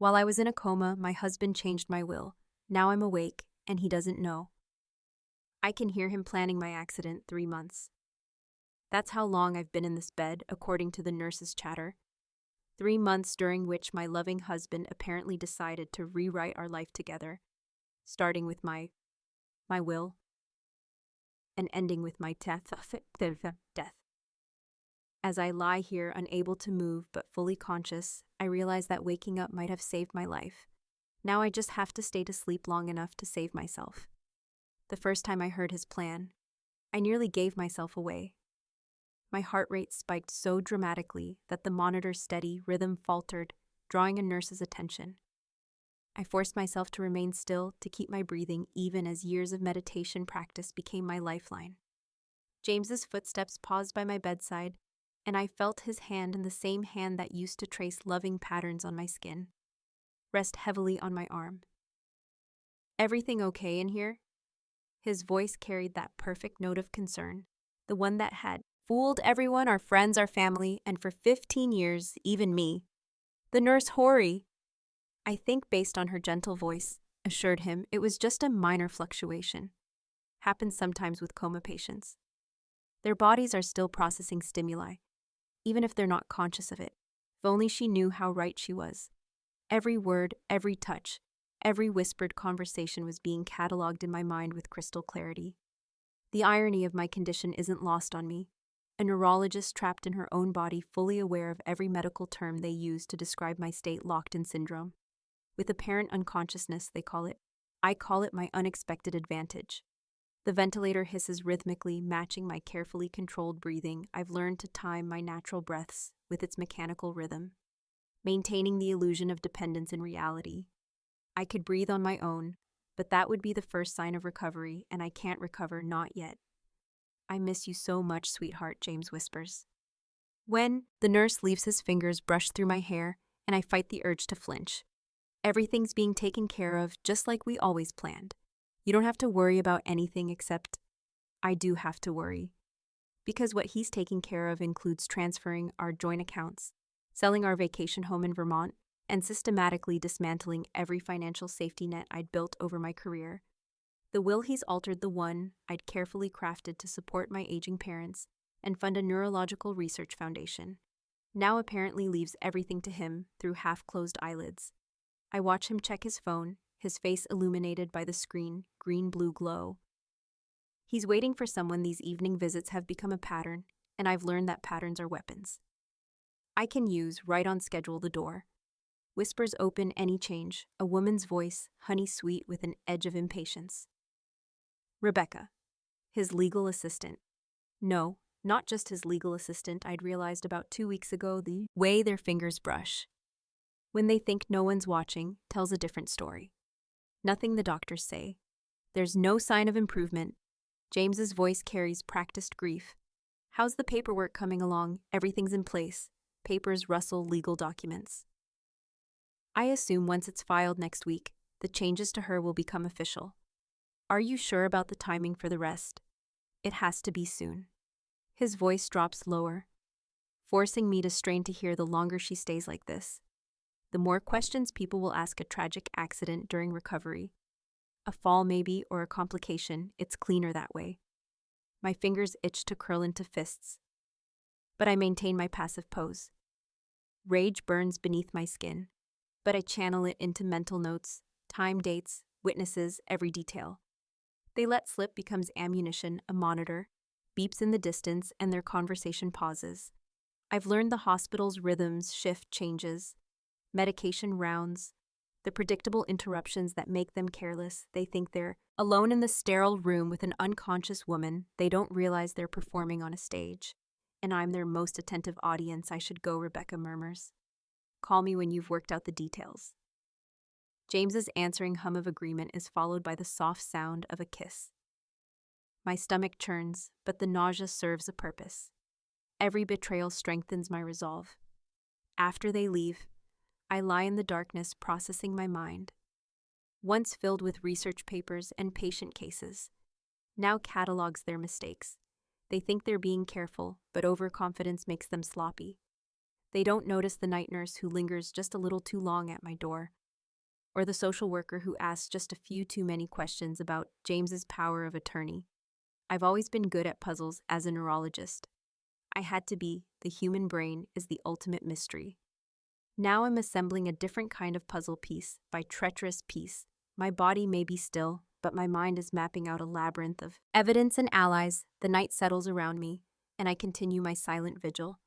While I was in a coma, my husband changed my will. Now I'm awake, and he doesn't know. I can hear him planning my accident 3 months. That's how long I've been in this bed, according to the nurse's chatter. 3 months during which my loving husband apparently decided to rewrite our life together, starting with my will and ending with my death. As I lie here unable to move but fully conscious, I realize that waking up might have saved my life. Now I just have to stay to sleep long enough to save myself. The first time I heard his plan, I nearly gave myself away. My heart rate spiked so dramatically that the monitor's steady rhythm faltered, drawing a nurse's attention. I forced myself to remain still to keep my breathing even as years of meditation practice became my lifeline. James's footsteps paused by my bedside, and I felt his hand in the same hand that used to trace loving patterns on my skin, rest heavily on my arm. "Everything okay in here?" His voice carried that perfect note of concern, the one that had fooled everyone, our friends, our family, and for 15 years, even me. "The nurse Hori," I think based on her gentle voice, assured him it was just a minor fluctuation. Happens sometimes with coma patients. Their bodies are still processing stimuli, even if they're not conscious of it. If only she knew how right she was. Every word, every touch, every whispered conversation was being catalogued in my mind with crystal clarity. The irony of my condition isn't lost on me. A neurologist trapped in her own body, fully aware of every medical term they use to describe my state, locked in syndrome. With apparent unconsciousness, they call it. I call it my unexpected advantage. The ventilator hisses rhythmically, matching my carefully controlled breathing. I've learned to time my natural breaths with its mechanical rhythm, maintaining the illusion of dependence in reality. I could breathe on my own, but that would be the first sign of recovery, and I can't recover, not yet. "I miss you so much, sweetheart," James whispers. When the nurse leaves his fingers brush through my hair, and I fight the urge to flinch. Everything's being taken care of just like we always planned. You don't have to worry about anything except I do have to worry. Because what he's taking care of includes transferring our joint accounts, selling our vacation home in Vermont, and systematically dismantling every financial safety net I'd built over my career. The will he's altered the one I'd carefully crafted to support my aging parents and fund a neurological research foundation. Now apparently leaves everything to him through half-closed eyelids. I watch him check his phone, his face illuminated by the screen, green-blue glow. He's waiting for someone. These evening visits have become a pattern, and I've learned that patterns are weapons. I can use right on schedule the door. Whispers open any change, a woman's voice, honey-sweet with an edge of impatience. Rebecca, his legal assistant. No, not just his legal assistant. I'd realized about 2 weeks ago the way their fingers brush when they think no one's watching tells a different story. Nothing the doctors say. There's no sign of improvement. James's voice carries practiced grief. "How's the paperwork coming along? Everything's in place." Papers rustle, legal documents. I assume once it's filed next week, the changes to her will become official. "Are you sure about the timing for the rest?" "It has to be soon." His voice drops lower, forcing me to strain to hear. The longer she stays like this, the more questions people will ask. A tragic accident during recovery. A fall maybe, or a complication. It's cleaner that way. My fingers itch to curl into fists, but I maintain my passive pose. Rage burns beneath my skin, but I channel it into mental notes, time, dates, witnesses, every detail. They let slip becomes ammunition, a monitor, beeps in the distance, and their conversation pauses. I've learned the hospital's rhythms, shift changes, medication rounds, the predictable interruptions that make them careless. They think they're alone in the sterile room with an unconscious woman. They don't realize they're performing on a stage. And I'm their most attentive audience. "I should go," Rebecca murmurs. "Call me when you've worked out the details." James's answering hum of agreement is followed by the soft sound of a kiss. My stomach churns, but the nausea serves a purpose. Every betrayal strengthens my resolve. After they leave, I lie in the darkness processing my mind. Once filled with research papers and patient cases, now catalogs their mistakes. They think they're being careful, but overconfidence makes them sloppy. They don't notice the night nurse who lingers just a little too long at my door, or the social worker who asks just a few too many questions about James's power of attorney. I've always been good at puzzles as a neurologist. I had to be. The human brain is the ultimate mystery. Now I'm assembling a different kind of puzzle piece by treacherous piece. My body may be still, but my mind is mapping out a labyrinth of evidence and allies. The night settles around me, and I continue my silent vigil.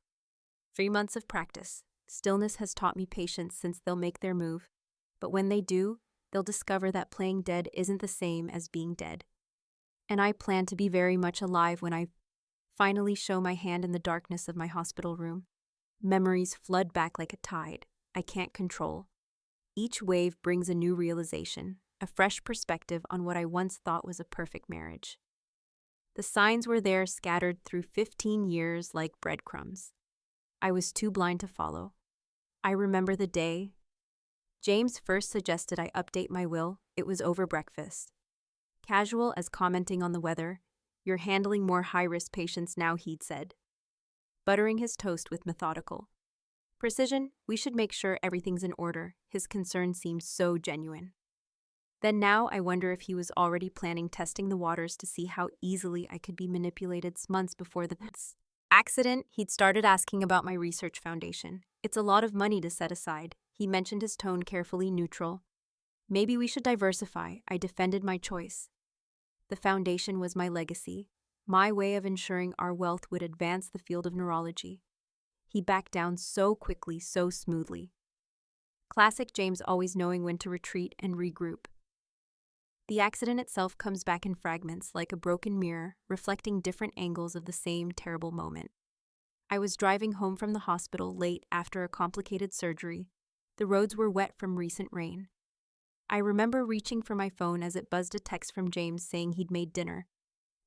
3 months of practice. Stillness has taught me patience since they'll make their move. But when they do, they'll discover that playing dead isn't the same as being dead. And I plan to be very much alive when I finally show my hand in the darkness of my hospital room. Memories flood back like a tide I can't control. Each wave brings a new realization, a fresh perspective on what I once thought was a perfect marriage. The signs were there scattered through 15 years like breadcrumbs. I was too blind to follow. I remember the day James first suggested I update my will. It was over breakfast. Casual as commenting on the weather. "You're handling more high-risk patients now," he'd said. Buttering his toast with methodical precision. "We should make sure everything's in order." His concern seemed so genuine. Then now I wonder if he was already planning testing the waters to see how easily I could be manipulated. Months before the accident, he'd started asking about my research foundation. "It's a lot of money to set aside." He mentioned, his tone carefully neutral. "Maybe we should diversify." I defended my choice. The foundation was my legacy, my way of ensuring our wealth would advance the field of neurology. He backed down so quickly, so smoothly. Classic James, always knowing when to retreat and regroup. The accident itself comes back in fragments, like a broken mirror, reflecting different angles of the same terrible moment. I was driving home from the hospital late after a complicated surgery. The roads were wet from recent rain. I remember reaching for my phone as it buzzed, a text from James saying he'd made dinner.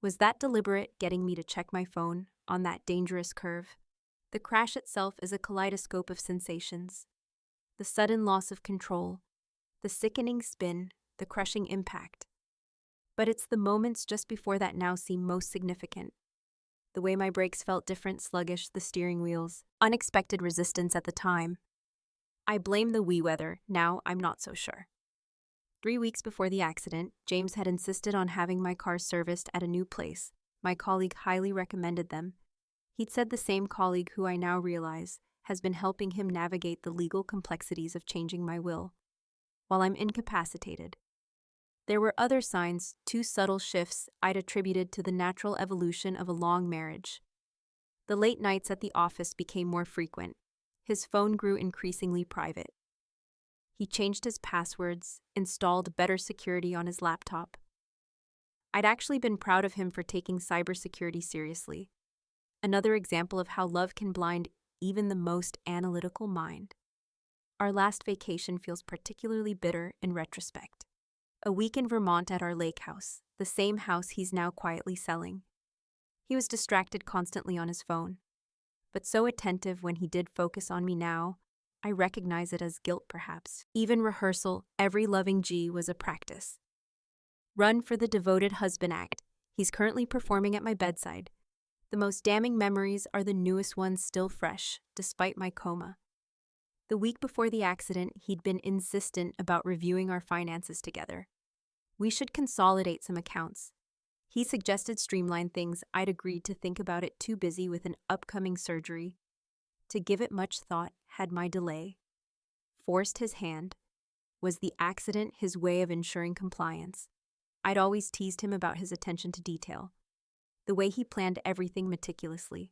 Was that deliberate, getting me to check my phone on that dangerous curve? The crash itself is a kaleidoscope of sensations. The sudden loss of control, the sickening spin, the crushing impact. But it's the moments just before that now seem most significant. The way my brakes felt different, sluggish, the steering wheel's unexpected resistance at the time. I blame the wee weather. Now I'm not so sure. 3 weeks before the accident, James had insisted on having my car serviced at a new place. My colleague highly recommended them. He'd said the same colleague who I now realize has been helping him navigate the legal complexities of changing my will, while I'm incapacitated. There were other signs, 2 subtle shifts I'd attributed to the natural evolution of a long marriage. The late nights at the office became more frequent. His phone grew increasingly private. He changed his passwords, installed better security on his laptop. I'd actually been proud of him for taking cybersecurity seriously. Another example of how love can blind even the most analytical mind. Our last vacation feels particularly bitter in retrospect. A week in Vermont at our lake house, the same house he's now quietly selling. He was distracted constantly on his phone, but so attentive when he did focus on me. Now I recognize it as guilt, perhaps. Even rehearsal, every loving G was a practice. Run for the Devoted Husband act. He's currently performing at my bedside. The most damning memories are the newest ones, still fresh, despite my coma. The week before the accident, he'd been insistent about reviewing our finances together. We should consolidate some accounts. He suggested streamline things. I'd agreed to think about it, too busy with an upcoming surgery to give it much thought. Had my delay forced his hand? Was the accident his way of ensuring compliance? I'd always teased him about his attention to detail, the way he planned everything meticulously.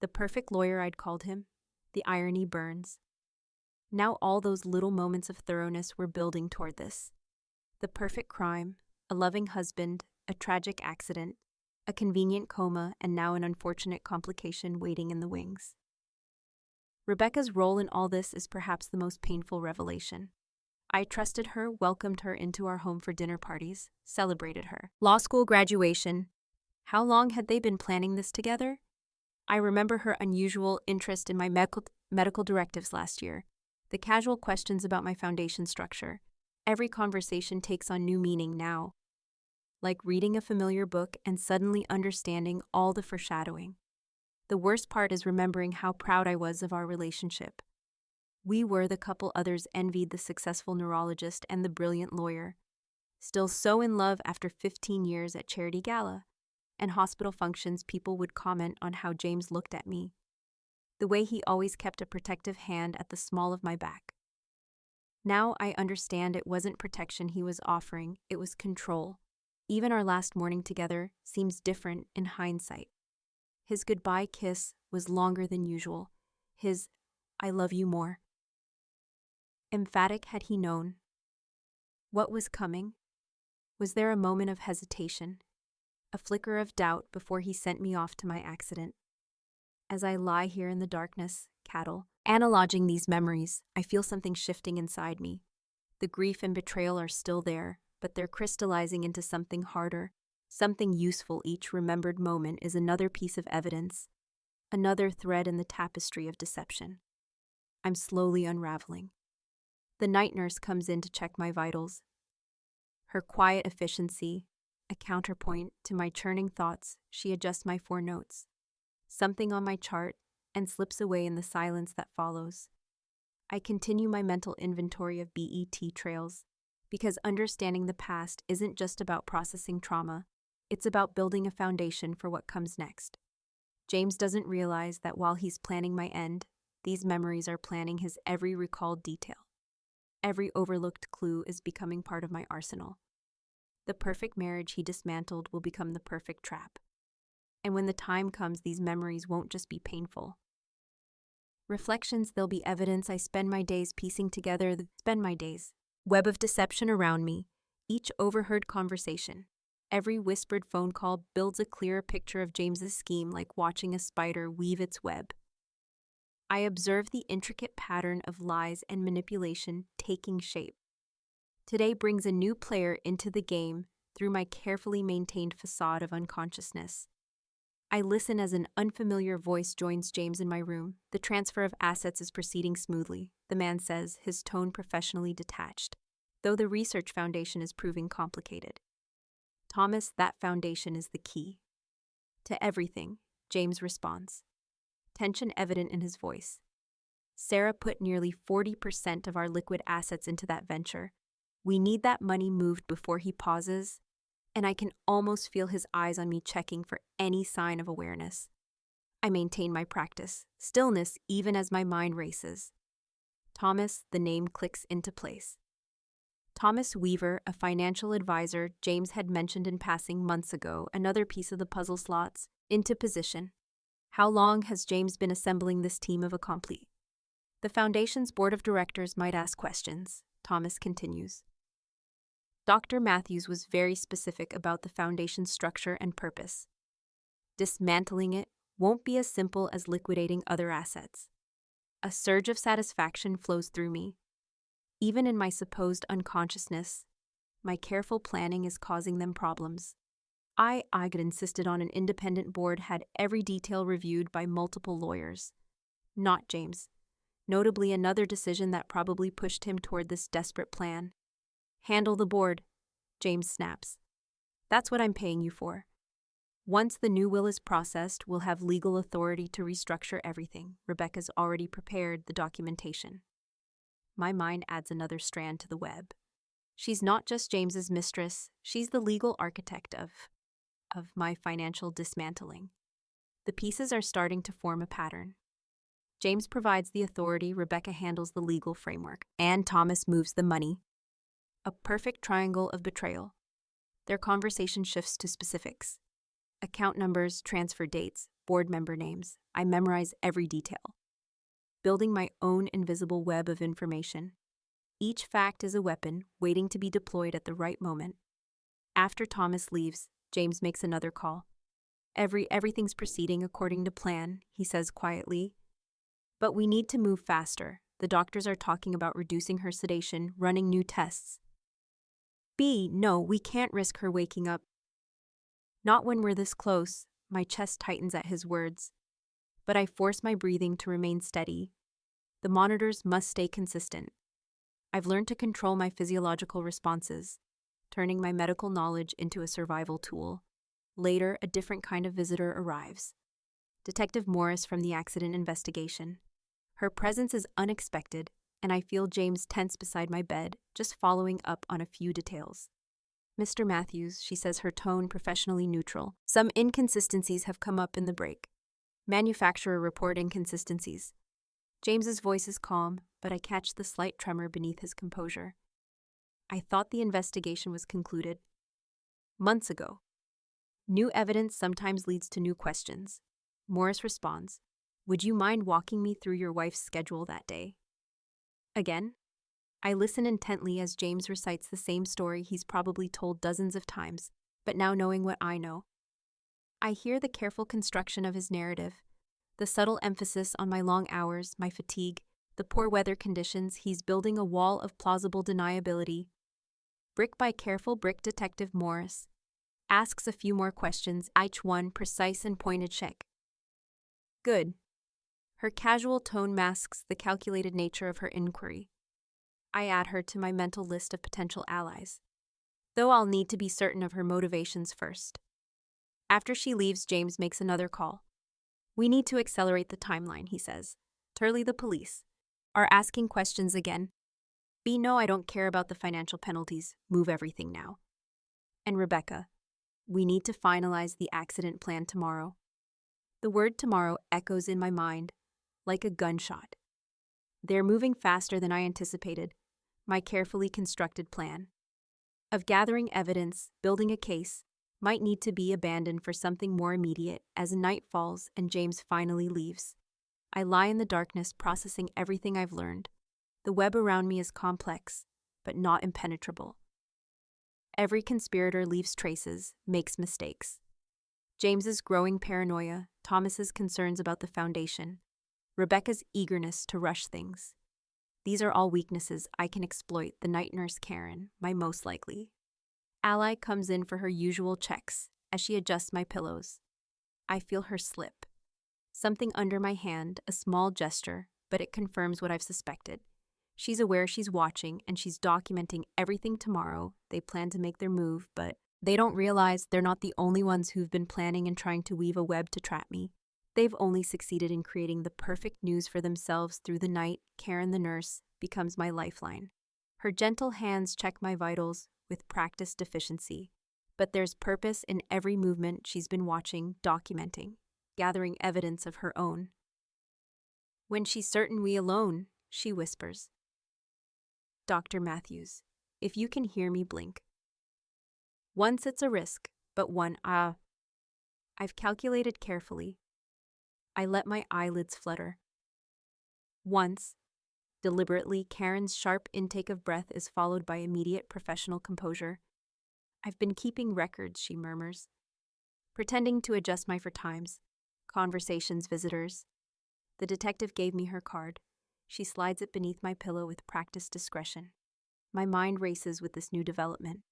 The perfect lawyer, I'd called him. The irony burns. Now all those little moments of thoroughness were building toward this. The perfect crime, a loving husband, a tragic accident, a convenient coma, and now an unfortunate complication waiting in the wings. Rebecca's role in all this is perhaps the most painful revelation. I trusted her, welcomed her into our home for dinner parties, celebrated her law school graduation. How long had they been planning this together? I remember her unusual interest in my medical directives last year, the casual questions about my foundation structure. Every conversation takes on new meaning now, like reading a familiar book and suddenly understanding all the foreshadowing. The The worst part is remembering how proud I was of our relationship. We were the couple others envied, the successful neurologist and the brilliant lawyer. Still so in love after 15 years at charity gala and hospital functions, people would comment on how James looked at me. The way he always kept a protective hand at the small of my back. Now I understand it wasn't protection he was offering, it was control. Even our last morning together seems different in hindsight. His goodbye kiss was longer than usual. His "I love you more." Emphatic had he known. What was coming? Was there a moment of hesitation, a flicker of doubt before he sent me off to my accident? As I lie here in the darkness, analogizing these memories, I feel something shifting inside me. The grief and betrayal are still there, but they're crystallizing into something harder, something useful. Each remembered moment is another piece of evidence, another thread in the tapestry of deception. I'm slowly unraveling. The night nurse comes in to check my vitals. Her quiet efficiency, a counterpoint to my churning thoughts, she adjusts my 4 notes, something on my chart, and slips away in the silence that follows. I continue my mental inventory of BET trails, because understanding the past isn't just about processing trauma, it's about building a foundation for what comes next. James doesn't realize that while he's planning my end, these memories are planning his every recalled detail. Every overlooked clue is becoming part of my arsenal. The perfect marriage he dismantled will become the perfect trap. And when the time comes, these memories won't just be painful. Reflections, they'll be evidence. I spend my days piecing together web of deception around me. Each overheard conversation, every whispered phone call builds a clearer picture of James's scheme, like watching a spider weave its web. I observe the intricate pattern of lies and manipulation taking shape. Today brings a new player into the game through my carefully maintained facade of unconsciousness. I listen as an unfamiliar voice joins James in my room. The transfer of assets is proceeding smoothly, the man says, his tone professionally detached, though the research foundation is proving complicated. Thomas, that foundation is the key to everything, James responds, tension evident in his voice. Sarah put nearly 40% of our liquid assets into that venture. We need that money moved. Before he pauses, and I can almost feel his eyes on me, checking for any sign of awareness. I maintain my practice, stillness, even as my mind races. Thomas, the name clicks into place. Thomas Weaver, a financial advisor James had mentioned in passing months ago, another piece of the puzzle slots into position. How long has James been assembling this team of accomplices? The foundation's board of directors might ask questions, Thomas continues. Dr. Matthews was very specific about the foundation's structure and purpose. Dismantling it won't be as simple as liquidating other assets. A surge of satisfaction flows through me. Even in my supposed unconsciousness, my careful planning is causing them problems. I insisted on an independent board, had every detail reviewed by multiple lawyers. Not James. Notably, another decision that probably pushed him toward this desperate plan. Handle the board, James snaps. That's what I'm paying you for. Once the new will is processed, we'll have legal authority to restructure everything. Rebecca's already prepared the documentation. My mind adds another strand to the web. She's not just James's mistress, she's the legal architect of my financial dismantling. The pieces are starting to form a pattern. James provides the authority, Rebecca handles the legal framework, and Thomas moves the money. A perfect triangle of betrayal. Their conversation shifts to specifics. Account numbers, transfer dates, board member names. I memorize every detail. Building my own invisible web of information. Each fact is a weapon waiting to be deployed at the right moment. After Thomas leaves, James makes another call. Everything's proceeding according to plan, he says quietly. But we need to move faster. The doctors are talking about reducing her sedation, running new tests. No, we can't risk her waking up. Not when we're this close. My chest tightens at his words. But I force my breathing to remain steady. The monitors must stay consistent. I've learned to control my physiological responses, turning my medical knowledge into a survival tool. Later, a different kind of visitor arrives. Detective Morris from the accident investigation. Her presence is unexpected, and I feel James tense beside my bed, just following up on a few details. Mr. Matthews, she says, her tone professionally neutral. Some inconsistencies have come up in the break. Manufacturer report inconsistencies. James's voice is calm, but I catch the slight tremor beneath his composure. I thought the investigation was concluded months ago. New evidence sometimes leads to new questions. Morris responds, "Would you mind walking me through your wife's schedule that day?" Again, I listen intently as James recites the same story he's probably told dozens of times, but now knowing what I know. I hear the careful construction of his narrative, the subtle emphasis on my long hours, my fatigue, the poor weather conditions. He's building a wall of plausible deniability. Brick by careful brick, Detective Morris asks a few more questions, each one precise and pointed. Check. Good. Her casual tone masks the calculated nature of her inquiry. I add her to my mental list of potential allies, though I'll need to be certain of her motivations first. After she leaves, James makes another call. "We need to accelerate the timeline," he says. "Turley, the police are asking questions again. No, I don't care about the financial penalties. Move everything now. And Rebecca, we need to finalize the accident plan tomorrow." The word tomorrow echoes in my mind like a gunshot. They're moving faster than I anticipated. My carefully constructed plan of gathering evidence, building a case, might need to be abandoned for something more immediate as night falls and James finally leaves. I lie in the darkness, processing everything I've learned. The web around me is complex, but not impenetrable. Every conspirator leaves traces, makes mistakes. James's growing paranoia, Thomas's concerns about the foundation, Rebecca's eagerness to rush things. These are all weaknesses I can exploit. The night nurse Karen, my most likely ally, comes in for her usual checks as she adjusts my pillows. I feel her slip. Something under my hand, a small gesture, but it confirms what I've suspected. She's aware she's watching and she's documenting everything tomorrow. They plan to make their move, but they don't realize they're not the only ones who've been planning and trying to weave a web to trap me. They've only succeeded in creating the perfect news for themselves. Through the night, Karen the nurse becomes my lifeline. Her gentle hands check my vitals with practiced efficiency, but there's purpose in every movement. She's been watching, documenting, gathering evidence of her own. When she's certain we alone, she whispers, "Dr. Matthews, if you can hear me, blink." Once it's a risk, but one I've calculated carefully. I let my eyelids flutter. Once, deliberately, Karen's sharp intake of breath is followed by immediate professional composure. "I've been keeping records," she murmurs, pretending to adjust my for times, conversations, visitors. The detective gave me her card. She slides it beneath my pillow with practiced discretion. My mind races with this new development.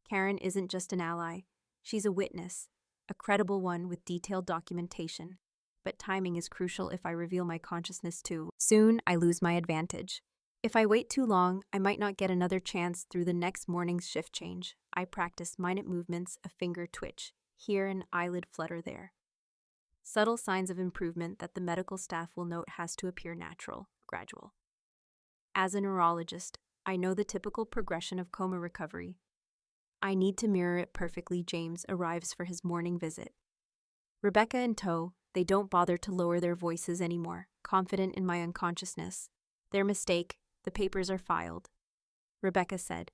Karen isn't just an ally. She's a witness, a credible one with detailed documentation. But timing is crucial. If I reveal my consciousness too soon, I lose my advantage. If I wait too long, I might not get another chance through the next morning's shift change. I practice minute movements, a finger twitch, here an eyelid flutter there. Subtle signs of improvement that the medical staff will note has to appear natural, gradual. As a neurologist, I know the typical progression of coma recovery. I need to mirror it perfectly. James arrives for his morning visit. Rebecca in tow, they don't bother to lower their voices anymore, confident in my unconsciousness. Their mistake, the papers are filed. Rebecca said,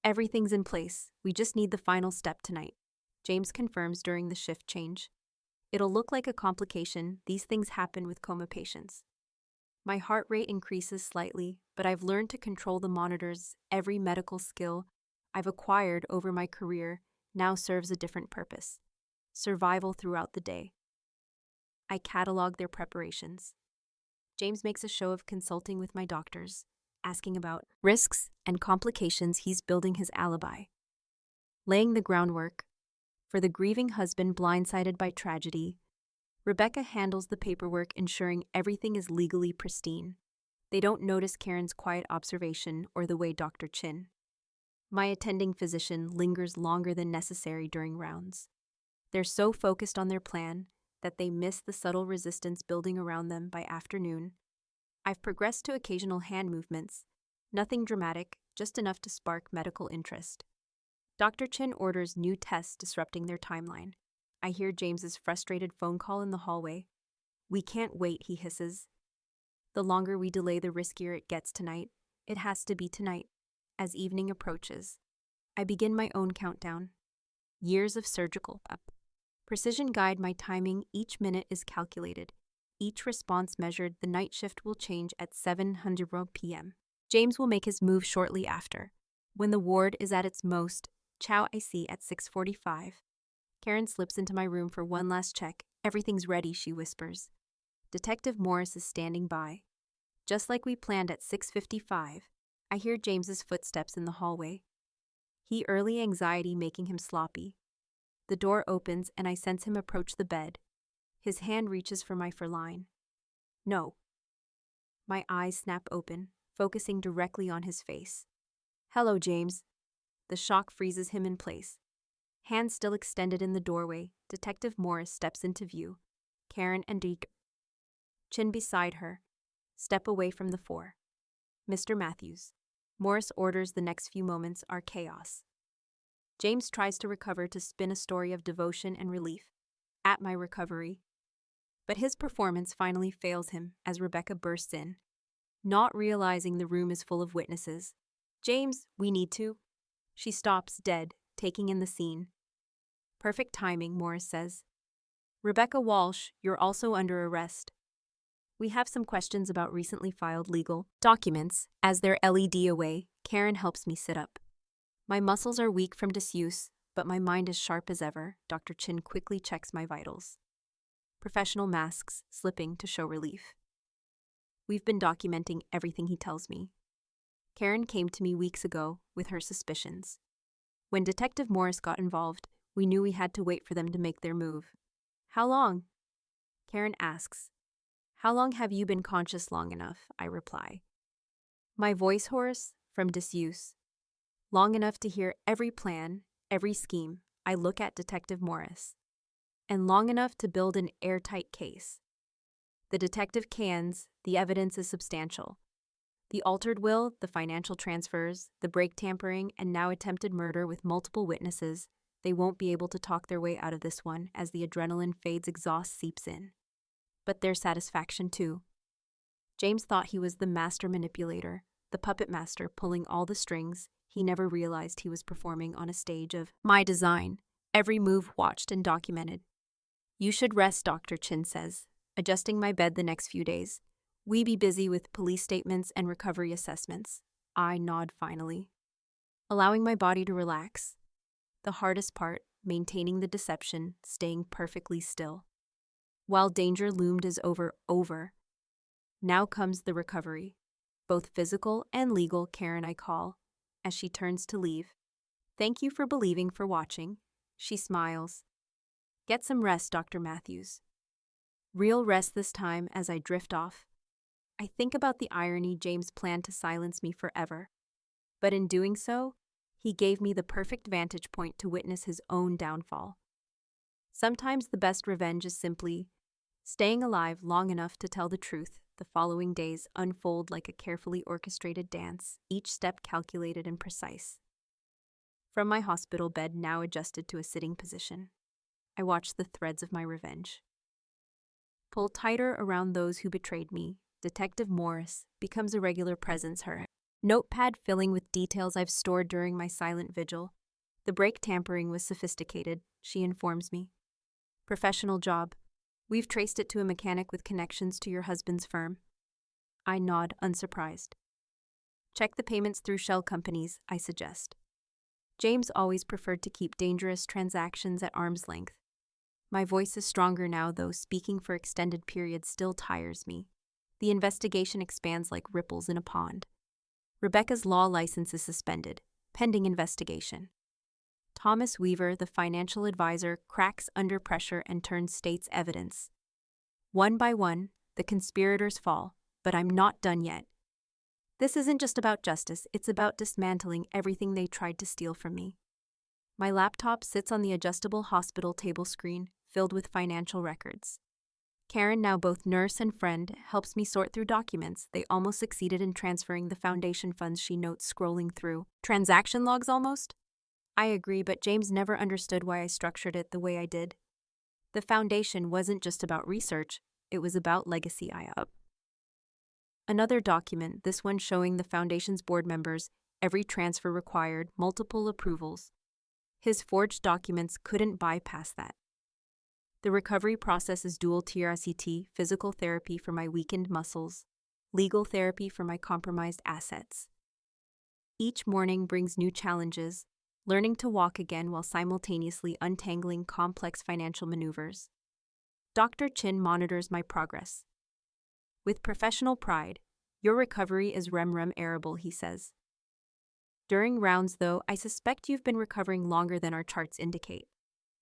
"Everything's in place. We just need the final step tonight." James confirms during the shift change. "It'll look like a complication. These things happen with coma patients." My heart rate increases slightly, but I've learned to control the monitors. Every medical skill I've acquired over my career now serves a different purpose: survival throughout the day. I catalog their preparations. James makes a show of consulting with my doctors, asking about risks and complications. He's building his alibi, laying the groundwork for the grieving husband blindsided by tragedy. Rebecca handles the paperwork, ensuring everything is legally pristine. They don't notice Karen's quiet observation or the way Dr. Chin, my attending physician, lingers longer than necessary during rounds. They're so focused on their plan that they miss the subtle resistance building around them by afternoon. I've progressed to occasional hand movements, nothing dramatic, just enough to spark medical interest. Dr. Chin orders new tests disrupting their timeline. I hear James's frustrated phone call in the hallway. "We can't wait," he hisses. "The longer we delay, the riskier it gets tonight. It has to be tonight." As evening approaches, I begin my own countdown. Years of surgical precision guide my timing. Each minute is calculated. Each response measured. The night shift will change at 7:00 p.m. James will make his move shortly after. When the ward is at its most, Chow I see at 6:45. Karen slips into my room for one last check. "Everything's ready," she whispers. Detective Morris is standing by. Just like we planned at 6:55, I hear James's footsteps in the hallway. Early anxiety making him sloppy. The door opens and I sense him approach the bed. His hand reaches for my furline. "No." My eyes snap open, focusing directly on his face. "Hello, James." The shock freezes him in place. Hand still extended in the doorway, Detective Morris steps into view. Karen and Deke, Chin beside her, step away from the four. "Mr. Matthews." Morris orders. The next few moments are chaos. James tries to recover, to spin a story of devotion and relief at my recovery. But his performance finally fails him as Rebecca bursts in, not realizing the room is full of witnesses. "James, we need to." She stops dead, taking in the scene. "Perfect timing," Morris says. "Rebecca Walsh, you're also under arrest. We have some questions about recently filed legal documents." As they're LED away, Karen helps me sit up. My muscles are weak from disuse, but my mind is sharp as ever. Dr. Chin quickly checks my vitals. Professional masks slipping to show relief. We've been documenting everything he tells me. Karen came to me weeks ago with her suspicions. When Detective Morris got involved, we knew we had to wait for them to make their move. "How long?" Karen asks. "How long have you been conscious?" "Long enough," I reply. My voice hoarse from disuse. "Long enough to hear every plan, every scheme." I look at Detective Morris. "And long enough to build an airtight case." The detective cans. The evidence is substantial. The altered will, the financial transfers, the brake tampering, and now attempted murder with multiple witnesses. They won't be able to talk their way out of this one as the adrenaline fades, exhaust seeps in. But their satisfaction too. James thought he was the master manipulator, the puppet master pulling all the strings. He never realized he was performing on a stage of my design, every move watched and documented. "You should rest," Dr. Chin says, adjusting my bed the next few days. "We be busy with police statements and recovery assessments." I nod finally, allowing my body to relax. The hardest part, maintaining the deception, staying perfectly still. While danger loomed is over. Now comes the recovery, both physical and legal. Karen I call, as she turns to leave. "Thank you for believing, for watching." She smiles. "Get some rest, Dr. Matthews." Real rest this time. As I drift off, I think about the irony. James planned to silence me forever. But in doing so, he gave me the perfect vantage point to witness his own downfall. Sometimes the best revenge is simply staying alive long enough to tell the truth. The following days unfold like a carefully orchestrated dance, each step calculated and precise. From my hospital bed, now adjusted to a sitting position, I watch the threads of my revenge pull tighter around those who betrayed me. Detective Morris becomes a regular presence, her notepad filling with details I've stored during my silent vigil. The brake tampering was sophisticated, she informs me. Professional job. We've traced it to a mechanic with connections to your husband's firm. I nod, unsurprised. Check the payments through shell companies, I suggest. James always preferred to keep dangerous transactions at arm's length. My voice is stronger now, though speaking for extended periods still tires me. The investigation expands like ripples in a pond. Rebecca's law license is suspended, pending investigation. Thomas Weaver, the financial advisor, cracks under pressure and turns state's evidence. One by one, the conspirators fall, but I'm not done yet. This isn't just about justice, it's about dismantling everything they tried to steal from me. My laptop sits on the adjustable hospital table screen, filled with financial records. Karen, now both nurse and friend, helps me sort through documents. They almost succeeded in transferring the foundation funds, she notes, scrolling through. Transaction logs almost? I agree, but James never understood why I structured it the way I did. The foundation wasn't just about research, it was about legacy. Another document, this one showing the foundation's board members, every transfer required, multiple approvals. His forged documents couldn't bypass that. The recovery process is dual tier ICT, physical therapy for my weakened muscles, legal therapy for my compromised assets. Each morning brings new challenges, learning to walk again while simultaneously untangling complex financial maneuvers. Dr. Chin monitors my progress. With professional pride, your recovery is rem arable, he says. During rounds, though, I suspect you've been recovering longer than our charts indicate.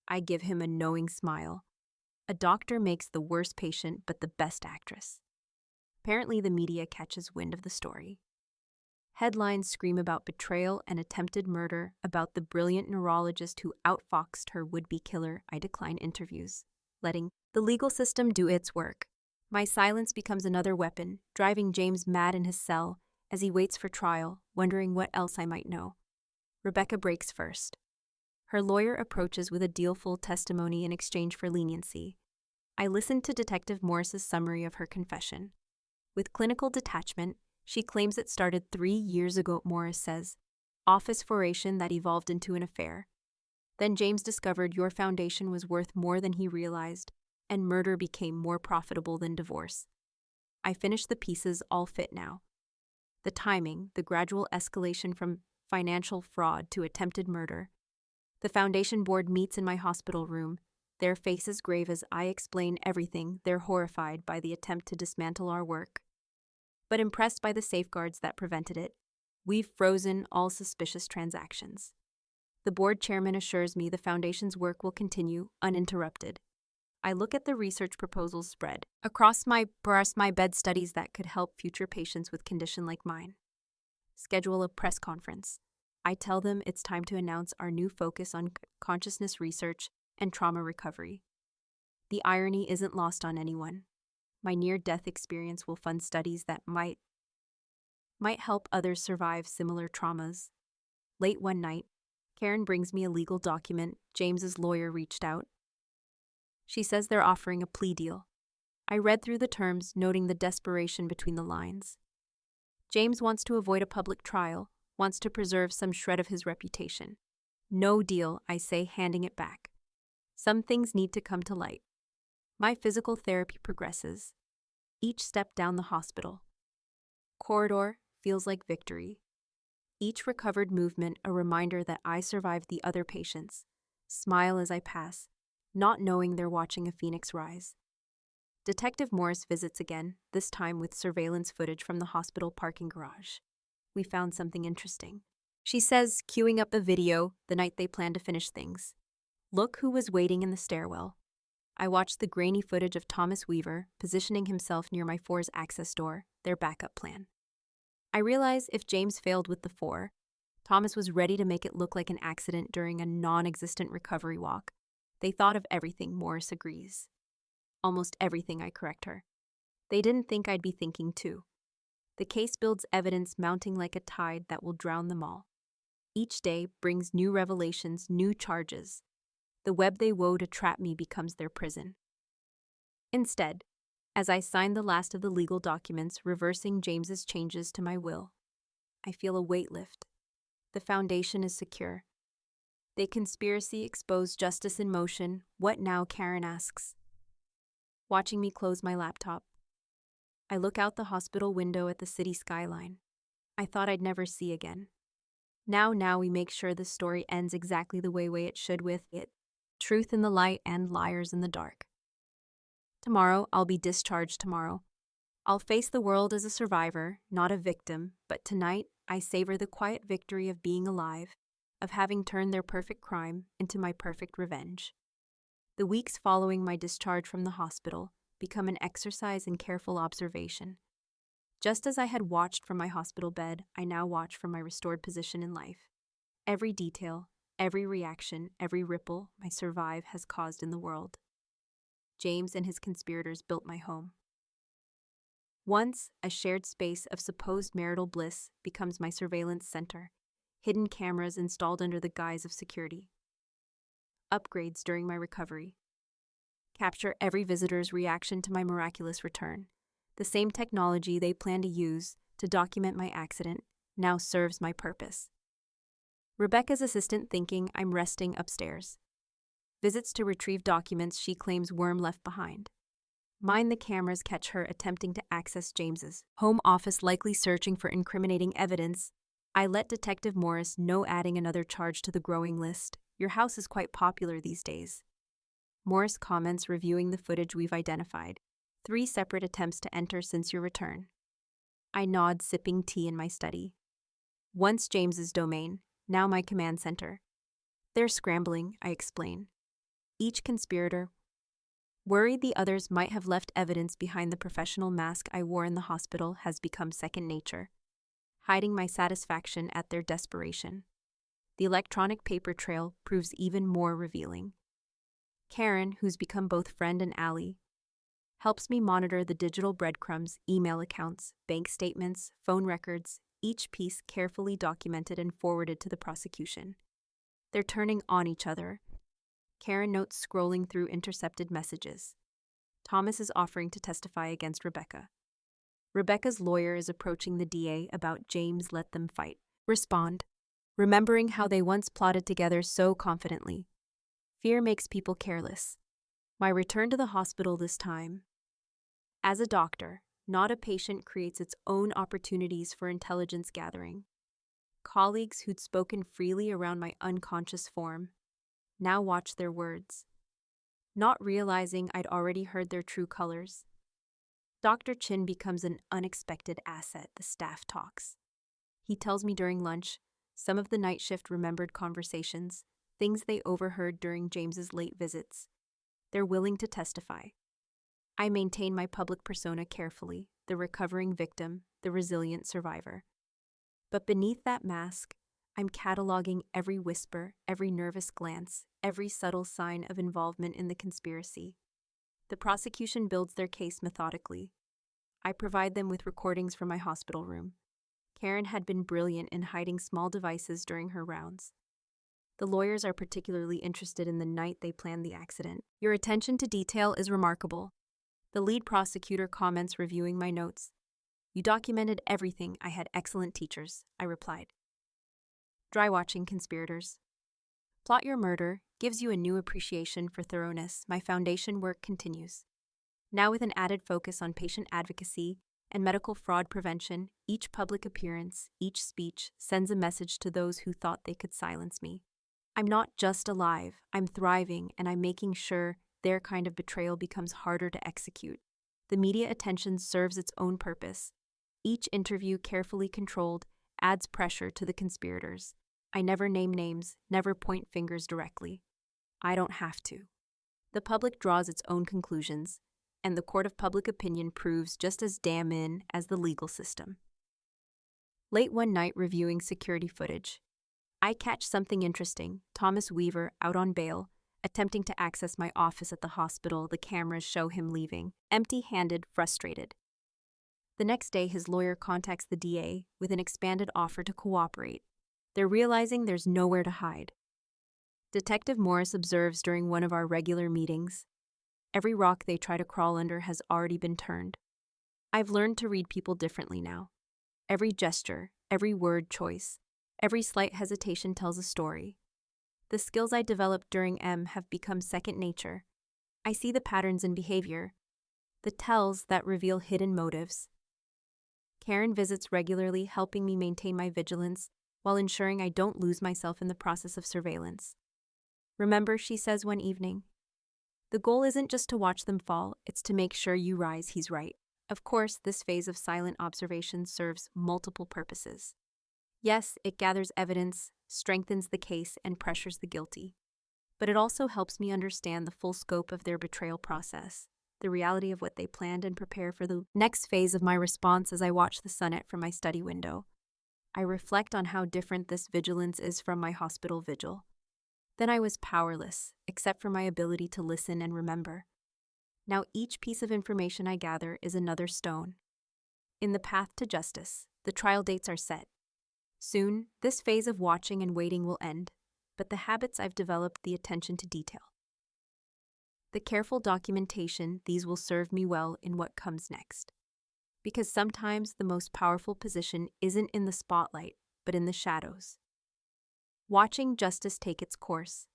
I give him a knowing smile. A doctor makes the worst patient, but the best actress. Apparently, the media catches wind of the story. Headlines scream about betrayal and attempted murder, about the brilliant neurologist who outfoxed her would-be killer. I decline interviews, letting the legal system do its work. My silence becomes another weapon, driving James mad in his cell as he waits for trial, wondering what else I might know. Rebecca breaks first. Her lawyer approaches with a deal-full testimony in exchange for leniency. I listen to Detective Morris's summary of her confession. With clinical detachment, she claims it started 3 years ago, Morris says. Office foration that evolved into an affair. Then James discovered your foundation was worth more than he realized, and murder became more profitable than divorce. I finish the pieces, all fit now. The timing, the gradual escalation from financial fraud to attempted murder. The foundation board meets in my hospital room, their faces grave as I explain everything. They're horrified by the attempt to dismantle our work, but impressed by the safeguards that prevented it. We've frozen all suspicious transactions. The board chairman assures me the foundation's work will continue, uninterrupted. I look at the research proposals spread across my bed, studies that could help future patients with condition like mine. Schedule a press conference. I tell them it's time to announce our new focus on consciousness research and trauma recovery. The irony isn't lost on anyone. My near-death experience will fund studies that might help others survive similar traumas. Late one night, Karen brings me a legal document. James's lawyer reached out. She says they're offering a plea deal. I read through the terms, noting the desperation between the lines. James wants to avoid a public trial, wants to preserve some shred of his reputation. No deal, I say, handing it back. Some things need to come to light. My physical therapy progresses. Each step down the hospital corridor feels like victory. Each recovered movement a reminder that I survived the other patients. Smile as I pass, not knowing they're watching a phoenix rise. Detective Morris visits again, this time with surveillance footage from the hospital parking garage. We found something interesting. She says, queuing up a video the night they plan to finish things. Look who was waiting in the stairwell. I watched the grainy footage of Thomas Weaver positioning himself near my 4's access door, their backup plan. I realize if James failed with the 4, Thomas was ready to make it look like an accident during a non-existent recovery walk. They thought of everything, Morris agrees. Almost everything, I correct her. They didn't think I'd be thinking too. The case builds evidence mounting like a tide that will drown them all. Each day brings new revelations, new charges. The web they wove to trap me becomes their prison. Instead, as I sign the last of the legal documents reversing James's changes to my will, I feel a weight lift. The foundation is secure. The conspiracy exposed, justice in motion. What now, Karen asks. Watching me close my laptop, I look out the hospital window at the city skyline. I thought I'd never see again. Now we make sure the story ends exactly the way it should, with it. Truth in the light and liars in the dark. Tomorrow, I'll be discharged tomorrow. I'll face the world as a survivor, not a victim, but tonight, I savor the quiet victory of being alive, of having turned their perfect crime into my perfect revenge. The weeks following my discharge from the hospital become an exercise in careful observation. Just as I had watched from my hospital bed, I now watch from my restored position in life. Every detail, every reaction, every ripple my survive has caused in the world. James and his conspirators built my home. Once, a shared space of supposed marital bliss becomes my surveillance center, hidden cameras installed under the guise of security. Upgrades during my recovery. Capture every visitor's reaction to my miraculous return. The same technology they plan to use to document my accident now serves my purpose. Rebecca's assistant thinking I'm resting upstairs. Visits to retrieve documents she claims Worm left behind. Mine the cameras catch her attempting to access James's home office, likely searching for incriminating evidence. I let Detective Morris know, adding another charge to the growing list. Your house is quite popular these days. Morris comments, reviewing the footage we've identified. 3 separate attempts to enter since your return. I nod, sipping tea in my study. Once James's domain, now my command center. They're scrambling, I explain. Each conspirator, worried the others might have left evidence behind the professional mask I wore in the hospital, has become second nature, hiding my satisfaction at their desperation. The electronic paper trail proves even more revealing. Karen, who's become both friend and ally, helps me monitor the digital breadcrumbs, email accounts, bank statements, phone records, each piece carefully documented and forwarded to the prosecution. They're turning on each other. Karen notes, scrolling through intercepted messages. Thomas is offering to testify against Rebecca. Rebecca's lawyer is approaching the DA about James. Let them fight. Respond. Remembering how they once plotted together so confidently. Fear makes people careless. My return to the hospital this time. As a doctor, not a patient, creates its own opportunities for intelligence gathering. Colleagues who'd spoken freely around my unconscious form now watch their words, not realizing I'd already heard their true colors. Dr. Chin becomes an unexpected asset, the staff talks. He tells me during lunch some of the night shift remembered conversations, things they overheard during James's late visits. They're willing to testify. I maintain my public persona carefully, the recovering victim, the resilient survivor. But beneath that mask, I'm cataloging every whisper, every nervous glance, every subtle sign of involvement in the conspiracy. The prosecution builds their case methodically. I provide them with recordings from my hospital room. Karen had been brilliant in hiding small devices during her rounds. The lawyers are particularly interested in the night they planned the accident. Your attention to detail is remarkable. The lead prosecutor comments, reviewing my notes. You documented everything. I had excellent teachers, I replied. Dry watching conspirators. Plot your murder gives you a new appreciation for thoroughness. My foundation work continues. Now with an added focus on patient advocacy and medical fraud prevention, each public appearance, each speech sends a message to those who thought they could silence me. I'm not just alive, I'm thriving, and I'm making sure their kind of betrayal becomes harder to execute. The media attention serves its own purpose. Each interview, carefully controlled, adds pressure to the conspirators. I never name names, never point fingers directly. I don't have to. The public draws its own conclusions, and the court of public opinion proves just as damn in as the legal system. Late one night, reviewing security footage, I catch something interesting. Thomas Weaver, out on bail, attempting to access my office at the hospital. The cameras show him leaving, empty-handed, frustrated. The next day, his lawyer contacts the DA with an expanded offer to cooperate. They're realizing there's nowhere to hide. Detective Morris observes during one of our regular meetings, every rock they try to crawl under has already been turned. I've learned to read people differently now. Every gesture, every word choice, every slight hesitation tells a story. The skills I developed during M have become second nature. I see the patterns in behavior, the tells that reveal hidden motives. Karen visits regularly, helping me maintain my vigilance while ensuring I don't lose myself in the process of surveillance. Remember, she says one evening, the goal isn't just to watch them fall, it's to make sure you rise. He's right. Of course, this phase of silent observation serves multiple purposes. Yes, it gathers evidence, strengthens the case, and pressures the guilty. But it also helps me understand the full scope of their betrayal process, the reality of what they planned, and prepare for the next phase of my response. As I watch the sunset from my study window, I reflect on how different this vigilance is from my hospital vigil. Then I was powerless, except for my ability to listen and remember. Now each piece of information I gather is another stone in the path to justice. The trial dates are set. Soon, this phase of watching and waiting will end, but the habits I've developed, the attention to detail, the careful documentation, these will serve me well in what comes next. Because sometimes the most powerful position isn't in the spotlight, but in the shadows. Watching justice take its course.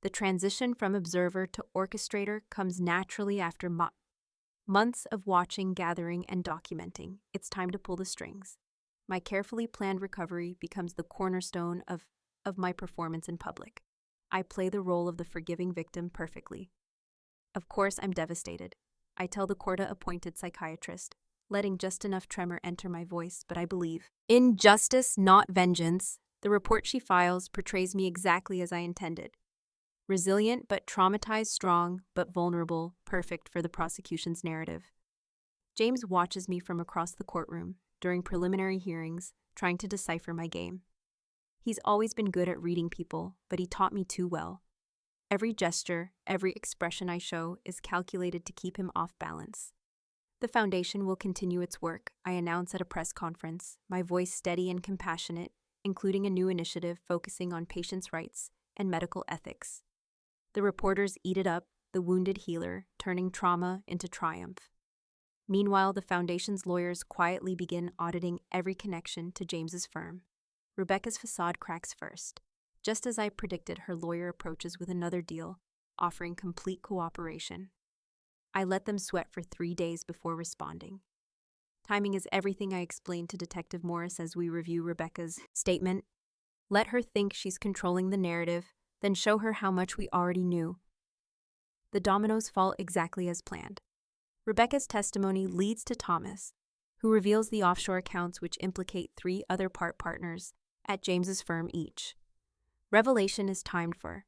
The transition from observer to orchestrator comes naturally after months of watching, gathering, and documenting. It's time to pull the strings. My carefully planned recovery becomes the cornerstone of my performance in public. I play the role of the forgiving victim perfectly. Of course, I'm devastated. I tell the court-appointed psychiatrist, letting just enough tremor enter my voice, but I believe. In justice, not vengeance, the report she files portrays me exactly as I intended. Resilient but traumatized, strong but vulnerable, perfect for the prosecution's narrative. James watches me from across the courtroom during preliminary hearings, trying to decipher my game. He's always been good at reading people, but he taught me too well. Every gesture, every expression I show is calculated to keep him off balance. The foundation will continue its work, I announce at a press conference, my voice steady and compassionate, including a new initiative focusing on patients' rights and medical ethics. The reporters eat it up, the wounded healer, turning trauma into triumph. Meanwhile, the foundation's lawyers quietly begin auditing every connection to James's firm. Rebecca's facade cracks first. Just as I predicted, her lawyer approaches with another deal, offering complete cooperation. I let them sweat for 3 days before responding. Timing is everything, I explained to Detective Morris as we review Rebecca's statement. Let her think she's controlling the narrative, then show her how much we already knew. The dominoes fall exactly as planned. Rebecca's testimony leads to Thomas, who reveals the offshore accounts which implicate 3 other partners at James's firm each. Revelation is timed for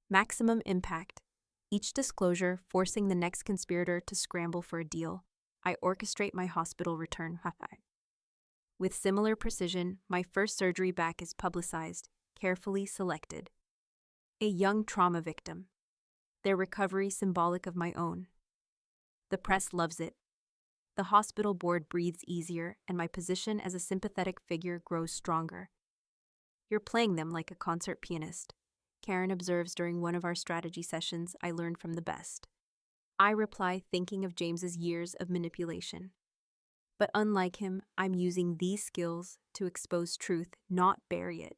maximum impact, each disclosure forcing the next conspirator to scramble for a deal. I orchestrate my hospital return. With similar precision, my first surgery back is publicized, carefully selected. A young trauma victim. Their recovery symbolic of my own. The press loves it. The hospital board breathes easier, and my position as a sympathetic figure grows stronger. You're playing them like a concert pianist, Karen observes during one of our strategy sessions. I learned from the best. I reply, thinking of James's years of manipulation. But unlike him, I'm using these skills to expose truth, not bury it.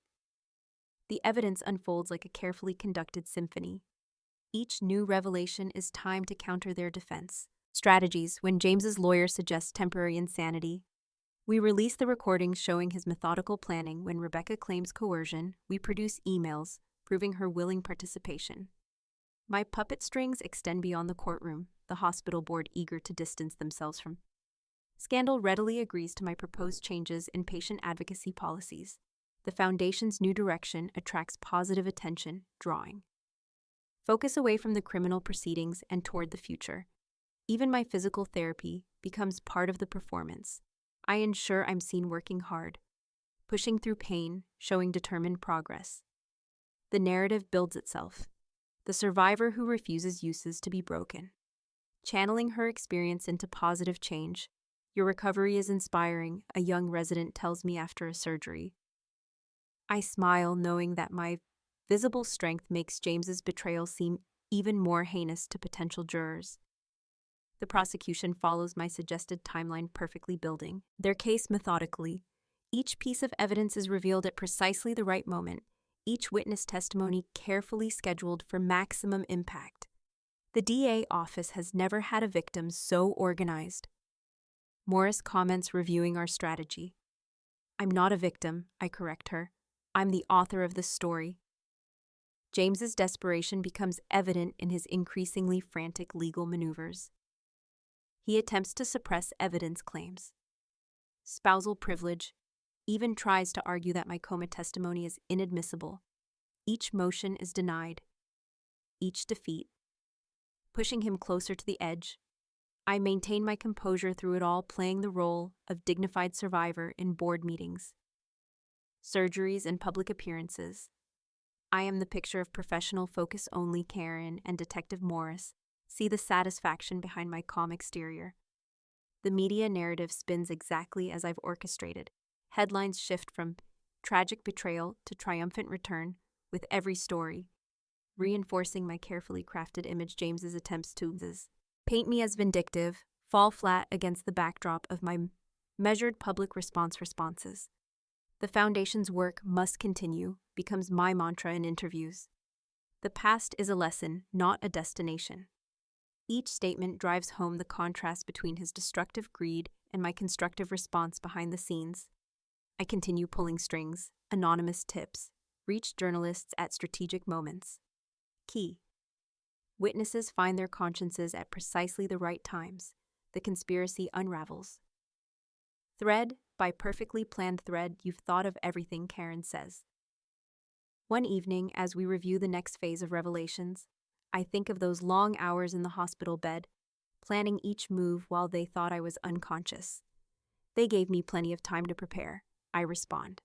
The evidence unfolds like a carefully conducted symphony. Each new revelation is timed to counter their defense. Strategies. When James's lawyer suggests temporary insanity, we release the recordings showing his methodical planning. When Rebecca claims coercion, we produce emails proving her willing participation. My puppet strings extend beyond the courtroom, the hospital board eager to distance themselves from scandal readily agrees to my proposed changes in patient advocacy policies. The foundation's new direction attracts positive attention, drawing focus away from the criminal proceedings and toward the future. Even my physical therapy becomes part of the performance. I ensure I'm seen working hard, pushing through pain, showing determined progress. The narrative builds itself. The survivor who refuses uses to be broken. Channeling her experience into positive change. Your recovery is inspiring, a young resident tells me after a surgery. I smile, knowing that my visible strength makes James's betrayal seem even more heinous to potential jurors. The prosecution follows my suggested timeline, perfectly building their case methodically. Each piece of evidence is revealed at precisely the right moment, each witness testimony carefully scheduled for maximum impact. The DA office has never had a victim so organized. Morris comments reviewing our strategy. I'm not a victim, I correct her. I'm the author of this story. James's desperation becomes evident in his increasingly frantic legal maneuvers. He attempts to suppress evidence claims. Spousal privilege, even tries to argue that my coma testimony is inadmissible. Each motion is denied. Each defeat, pushing him closer to the edge. I maintain my composure through it all, playing the role of dignified survivor in board meetings, surgeries, and public appearances. I am the picture of professional focus only. Karen and Detective Morris See the satisfaction behind my calm exterior. The media narrative spins exactly as I've orchestrated. Headlines shift from tragic betrayal to triumphant return with every story, reinforcing my carefully crafted image. James's attempts to paint me as vindictive fall flat against the backdrop of my measured public responses. The Foundation's work must continue becomes my mantra in interviews. The past is a lesson, not a destination. Each statement drives home the contrast between his destructive greed and my constructive response behind the scenes. I continue pulling strings, anonymous tips, reach journalists at strategic moments. Key. Witnesses find their consciences at precisely the right times. The conspiracy unravels. Thread by perfectly planned thread, you've thought of everything, Karen says. One evening, as we review the next phase of revelations, I think of those long hours in the hospital bed, planning each move while they thought I was unconscious. They gave me plenty of time to prepare, I respond.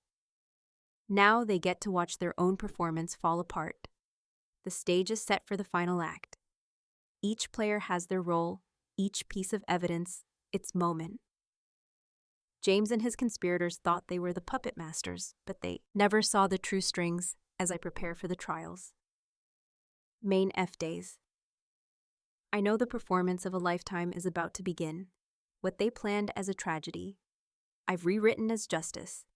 Now they get to watch their own performance fall apart. The stage is set for the final act. Each player has their role, each piece of evidence, its moment. James and his conspirators thought they were the puppet masters, but they never saw the true strings as I prepare for the trials. Main F days. I know the performance of a lifetime is about to begin. What they planned as a tragedy, I've rewritten as justice.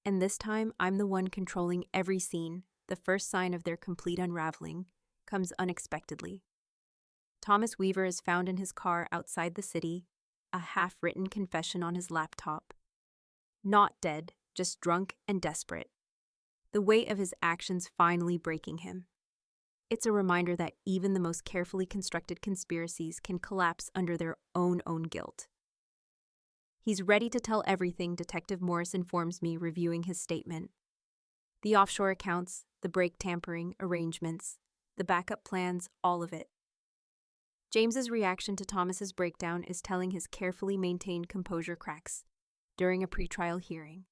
And this time, I'm the one controlling every scene. The first sign of their complete unraveling comes unexpectedly. Thomas Weaver is found in his car outside the city, a half-written confession on his laptop. Not dead, just drunk and desperate. The weight of his actions finally breaking him. It's a reminder that even the most carefully constructed conspiracies can collapse under their own guilt. He's ready to tell everything, Detective Morris informs me, reviewing his statement. The offshore accounts, the brake tampering, arrangements, the backup plans, all of it. James's reaction to Thomas's breakdown is telling. His carefully maintained composure cracks during a pretrial hearing.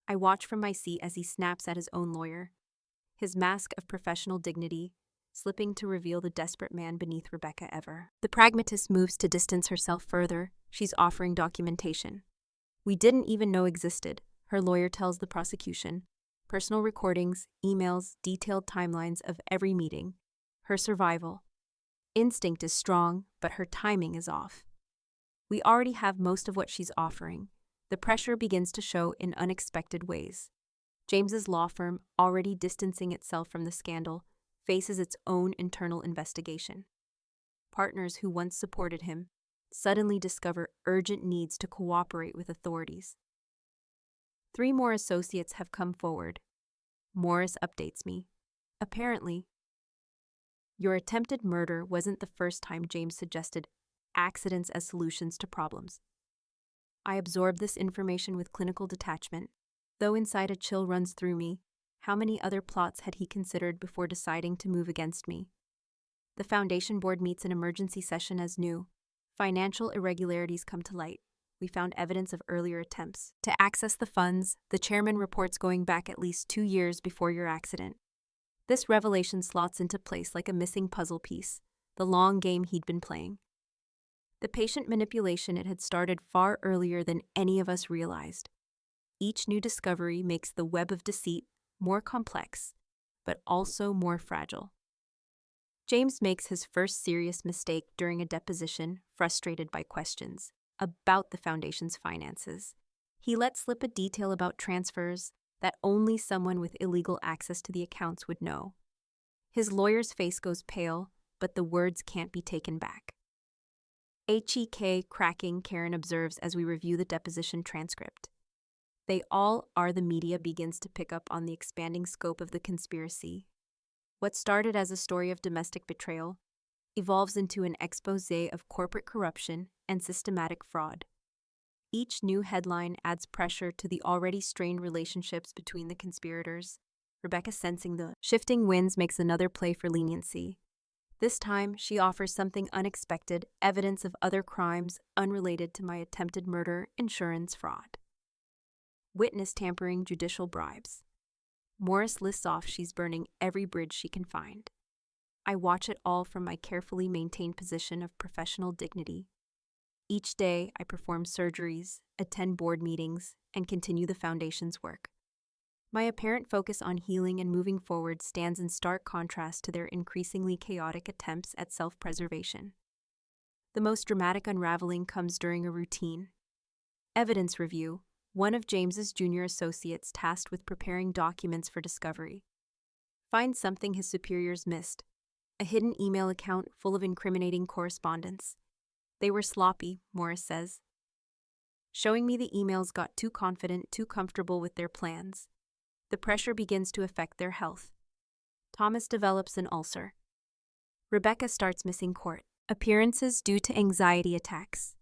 I watch from my seat as he snaps at his own lawyer, his mask of professional dignity slipping to reveal the desperate man beneath Rebecca Ever. The pragmatist moves to distance herself further. She's offering documentation we didn't even know existed, her lawyer tells the prosecution. Personal recordings, emails, detailed timelines of every meeting. Her survival. Instinct is strong, but her timing is off. We already have most of what she's offering. The pressure begins to show in unexpected ways. James's law firm, already distancing itself from the scandal, faces its own internal investigation. Partners who once supported him suddenly discover urgent needs to cooperate with authorities. 3 more associates have come forward. Morris updates me. Apparently, your attempted murder wasn't the first time James suggested accidents as solutions to problems. I absorbed this information with clinical detachment. Though inside a chill runs through me, how many other plots had he considered before deciding to move against me? The Foundation board meets an emergency session as new. Financial irregularities come to light. We found evidence of earlier attempts to access the funds. The chairman reports going back at least 2 years before your accident. This revelation slots into place like a missing puzzle piece, the long game he'd been playing. The patient manipulation, it had started far earlier than any of us realized. Each new discovery makes the web of deceit more complex, but also more fragile. James makes his first serious mistake during a deposition, frustrated by questions about the Foundation's finances. He let slip a detail about transfers that only someone with illegal access to the accounts would know. His lawyer's face goes pale, but the words can't be taken back. HEK cracking, Karen observes as we review the deposition transcript. They all are. The media begins to pick up on the expanding scope of the conspiracy. What started as a story of domestic betrayal evolves into an exposé of corporate corruption and systematic fraud. Each new headline adds pressure to the already strained relationships between the conspirators. Rebecca, sensing the shifting winds, makes another play for leniency. This time, she offers something unexpected, evidence of other crimes unrelated to my attempted murder, insurance fraud. Witness tampering, judicial bribes. Morris lists off she's burning every bridge she can find. I watch it all from my carefully maintained position of professional dignity. Each day, I perform surgeries, attend board meetings, and continue the foundation's work. My apparent focus on healing and moving forward stands in stark contrast to their increasingly chaotic attempts at self-preservation. The most dramatic unraveling comes during a routine evidence review, one of James's junior associates tasked with preparing documents for discovery finds something his superiors missed, a hidden email account full of incriminating correspondence. They were sloppy, Morris says. Showing me the emails got too confident, too comfortable with their plans. The pressure begins to affect their health. Thomas develops an ulcer. Rebecca starts missing court appearances due to anxiety attacks.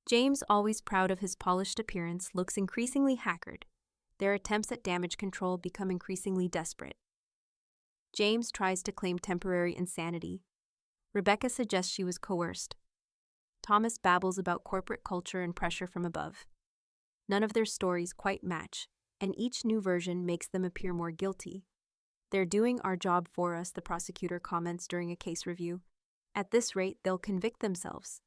James, always proud of his polished appearance, looks increasingly haggard. Their attempts at damage control become increasingly desperate. James tries to claim temporary insanity. Rebecca suggests she was coerced. Thomas babbles about corporate culture and pressure from above. None of their stories quite match, and each new version makes them appear more guilty. "They're doing our job for us," the prosecutor comments during a case review. "At this rate, they'll convict themselves."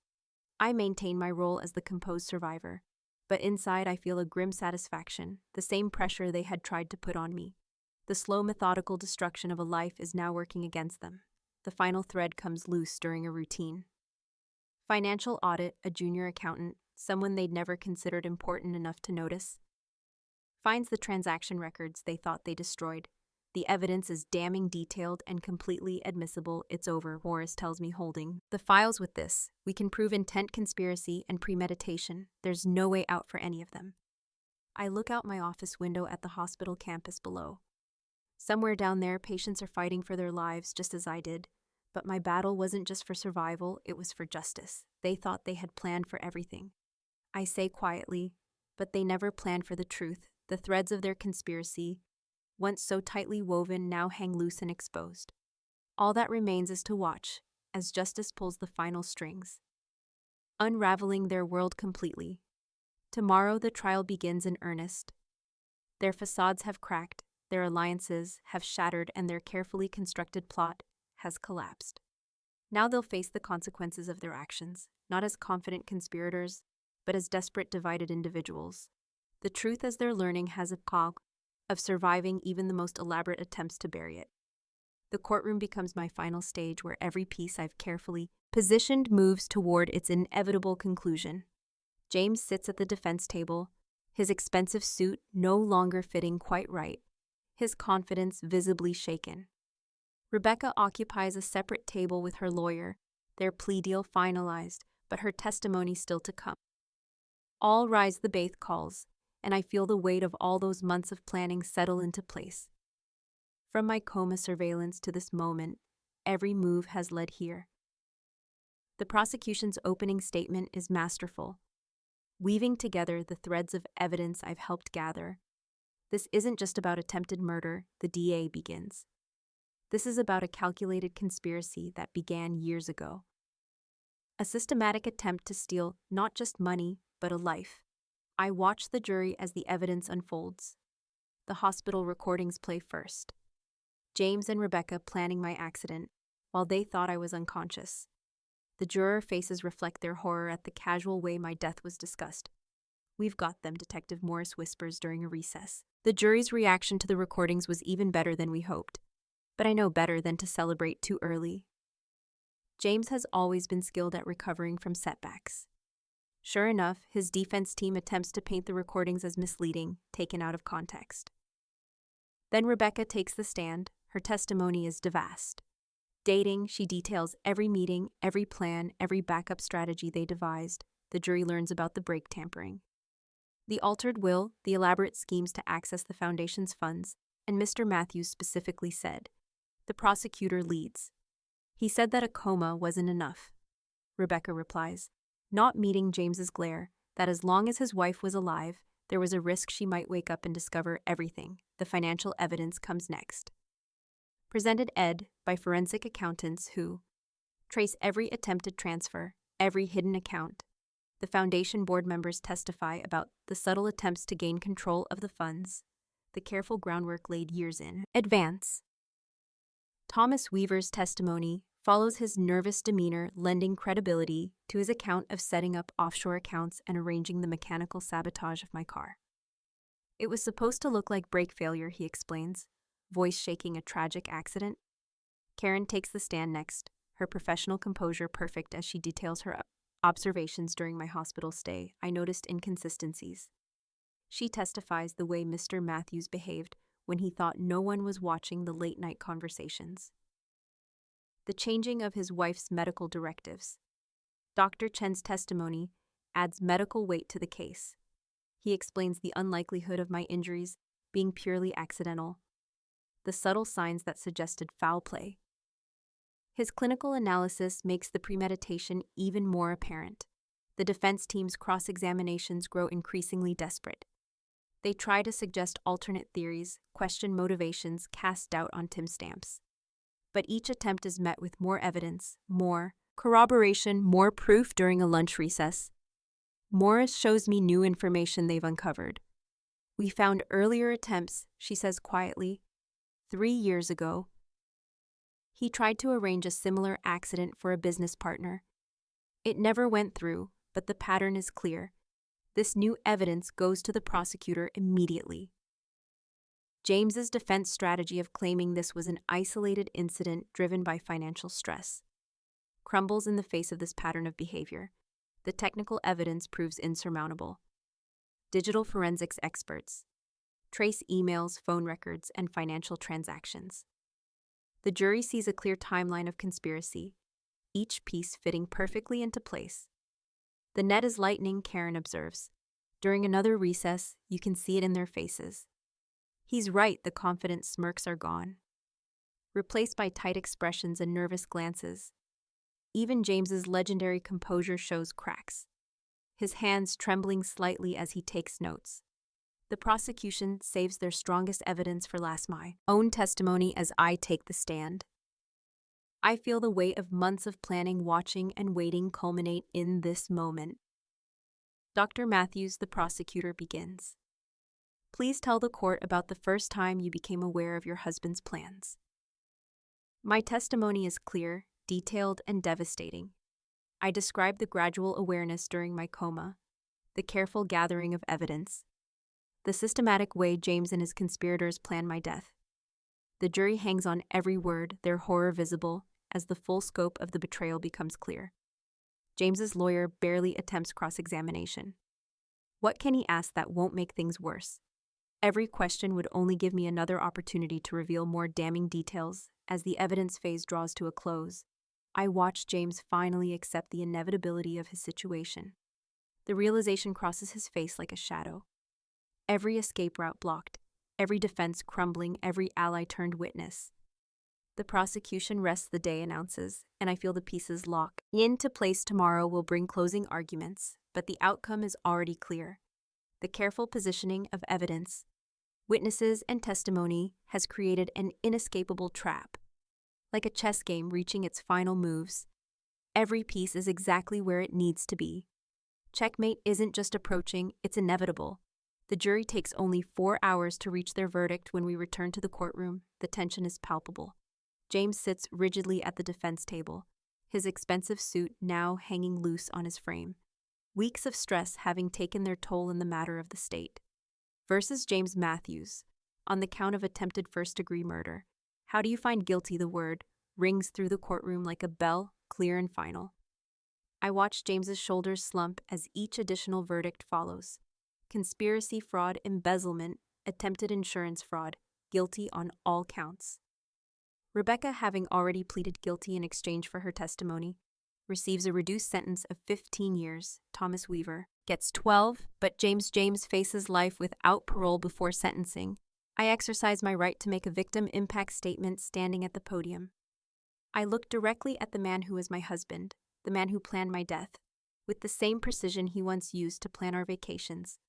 I maintain my role as the composed survivor, but inside I feel a grim satisfaction, the same pressure they had tried to put on me. The slow, methodical destruction of a life is now working against them. The final thread comes loose during a routine financial audit. A junior accountant, someone they'd never considered important enough to notice, finds the transaction records they thought they destroyed. The evidence is damning detailed and completely admissible. "It's over," Morris tells me, holding the files. "With this, we can prove intent, conspiracy, and premeditation. There's no way out for any of them." I look out my office window at the hospital campus below. Somewhere down there, patients are fighting for their lives just as I did. But my battle wasn't just for survival, it was for justice. They thought they had planned for everything. I say quietly, but they never planned for the truth. The threads of their conspiracy, once so tightly woven, now hang loose and exposed. All that remains is to watch as justice pulls the final strings, unraveling their world completely. Tomorrow the trial begins in earnest. Their facades have cracked, their alliances have shattered, and their carefully constructed plot has collapsed. Now they'll face the consequences of their actions, not as confident conspirators, but as desperate, divided individuals. The truth, as they're learning, has a cog of surviving even the most elaborate attempts to bury it. The courtroom becomes my final stage, where every piece I've carefully positioned moves toward its inevitable conclusion. James sits at the defense table, his expensive suit no longer fitting quite right, his confidence visibly shaken. Rebecca occupies a separate table with her lawyer, their plea deal finalized, but her testimony still to come. All rise, the Baith calls, and I feel the weight of all those months of planning settle into place. From my Coma surveillance to this moment, every move has led here. The prosecution's opening statement is masterful, weaving together the threads of evidence I've helped gather. "This isn't just about attempted murder," the DA begins. "This is about a calculated conspiracy that began years ago. A systematic attempt to steal not just money, but a life." I watch the jury as the evidence unfolds. The hospital recordings play first. James and Rebecca planning my accident, while they thought I was unconscious. The juror faces reflect their horror at the casual way my death was discussed. "We've got them," Detective Morris whispers during a recess. The jury's reaction to the recordings was even better than we hoped. But I know better than to celebrate too early. James has always been skilled at recovering from setbacks. Sure enough, his defense team attempts to paint the recordings as misleading, taken out of context. Then Rebecca takes the stand. Her testimony is devastating. She details every meeting, every plan, every backup strategy they devised. The jury learns about the brake tampering, the altered will, the elaborate schemes to access the foundation's funds, and Mr. Matthews specifically said. The prosecutor leads. "He said that a coma wasn't enough." Rebecca replies, not meeting James's glare, that as long as his wife was alive, there was a risk she might wake up and discover everything. The financial evidence comes next. Presented by forensic accountants who trace every attempted transfer, every hidden account. The foundation board members testify about the subtle attempts to gain control of the funds, the careful groundwork laid years in advance. Thomas Weaver's testimony follows his nervous demeanor, lending credibility to his account of setting up offshore accounts and arranging the mechanical sabotage of my car. It was supposed to look like brake failure, he explains, voice shaking a tragic accident. Karen takes the stand next, her professional composure perfect as she details her observations during my hospital stay. I noticed inconsistencies. She testifies the way Mr. Matthews behaved when he thought no one was watching the late-night conversations. The changing of his wife's medical directives. Dr. Chen's testimony adds medical weight to the case. He explains the unlikelihood of my injuries being purely accidental, the subtle signs that suggested foul play. His clinical analysis makes the premeditation even more apparent. The defense team's cross-examinations grow increasingly desperate. They try to suggest alternate theories, question motivations, cast doubt on timestamps. But each attempt is met with more evidence, more corroboration, more proof. During a lunch recess, Morris shows me new information they've uncovered. We found earlier attempts, she says quietly, 3 years ago. He tried to arrange a similar accident for a business partner. It never went through, but the pattern is clear. This new evidence goes to the prosecutor immediately. James's defense strategy of claiming this was an isolated incident driven by financial stress crumbles in the face of this pattern of behavior. The technical evidence proves insurmountable. Digital forensics experts trace emails, phone records, and financial transactions. The jury sees a clear timeline of conspiracy, each piece fitting perfectly into place. The net is lightning, Karen observes. During another recess, you can see it in their faces. He's right, the confident smirks are gone, replaced by tight expressions and nervous glances. Even James's legendary composure shows cracks, his hands trembling slightly as he takes notes. The prosecution saves their strongest evidence for last, my own testimony as I take the stand. I feel the weight of months of planning, watching, and waiting culminate in this moment. Dr. Matthews, the prosecutor, begins. Please tell the court about the first time you became aware of your husband's plans. My testimony is clear, detailed, and devastating. I describe the gradual awareness during my coma, the careful gathering of evidence, the systematic way James and his conspirators plan my death. The jury hangs on every word, their horror visible, as the full scope of the betrayal becomes clear. James's lawyer barely attempts cross-examination. What can he ask that won't make things worse? Every question would only give me another opportunity to reveal more damning details. As the evidence phase draws to a close, I watch James finally accept the inevitability of his situation. The realization crosses his face like a shadow. Every escape route blocked, every defense crumbling, every ally turned witness. The prosecution rests the day, announces, and I feel the pieces lock into place. Tomorrow will bring closing arguments, but the outcome is already clear. The careful positioning of evidence, witnesses, and testimony has created an inescapable trap. Like a chess game reaching its final moves, every piece is exactly where it needs to be. Checkmate isn't just approaching, it's inevitable. The jury takes only 4 hours to reach their verdict. When we return to the courtroom, the tension is palpable. James sits rigidly at the defense table, his expensive suit now hanging loose on his frame. Weeks of stress having taken their toll in the matter of the state. Versus James Matthews, on the count of attempted first-degree murder. How do you find guilty? The word rings through the courtroom like a bell, clear and final. I watch James's shoulders slump as each additional verdict follows. Conspiracy, fraud, embezzlement, attempted insurance fraud, guilty on all counts. Rebecca, having already pleaded guilty in exchange for her testimony, receives a reduced sentence of 15 years. Thomas Weaver gets 12, but James faces life without parole before sentencing. I exercise my right to make a victim impact statement standing at the podium. I look directly at the man who was my husband, the man who planned my death, with the same precision he once used to plan our vacations.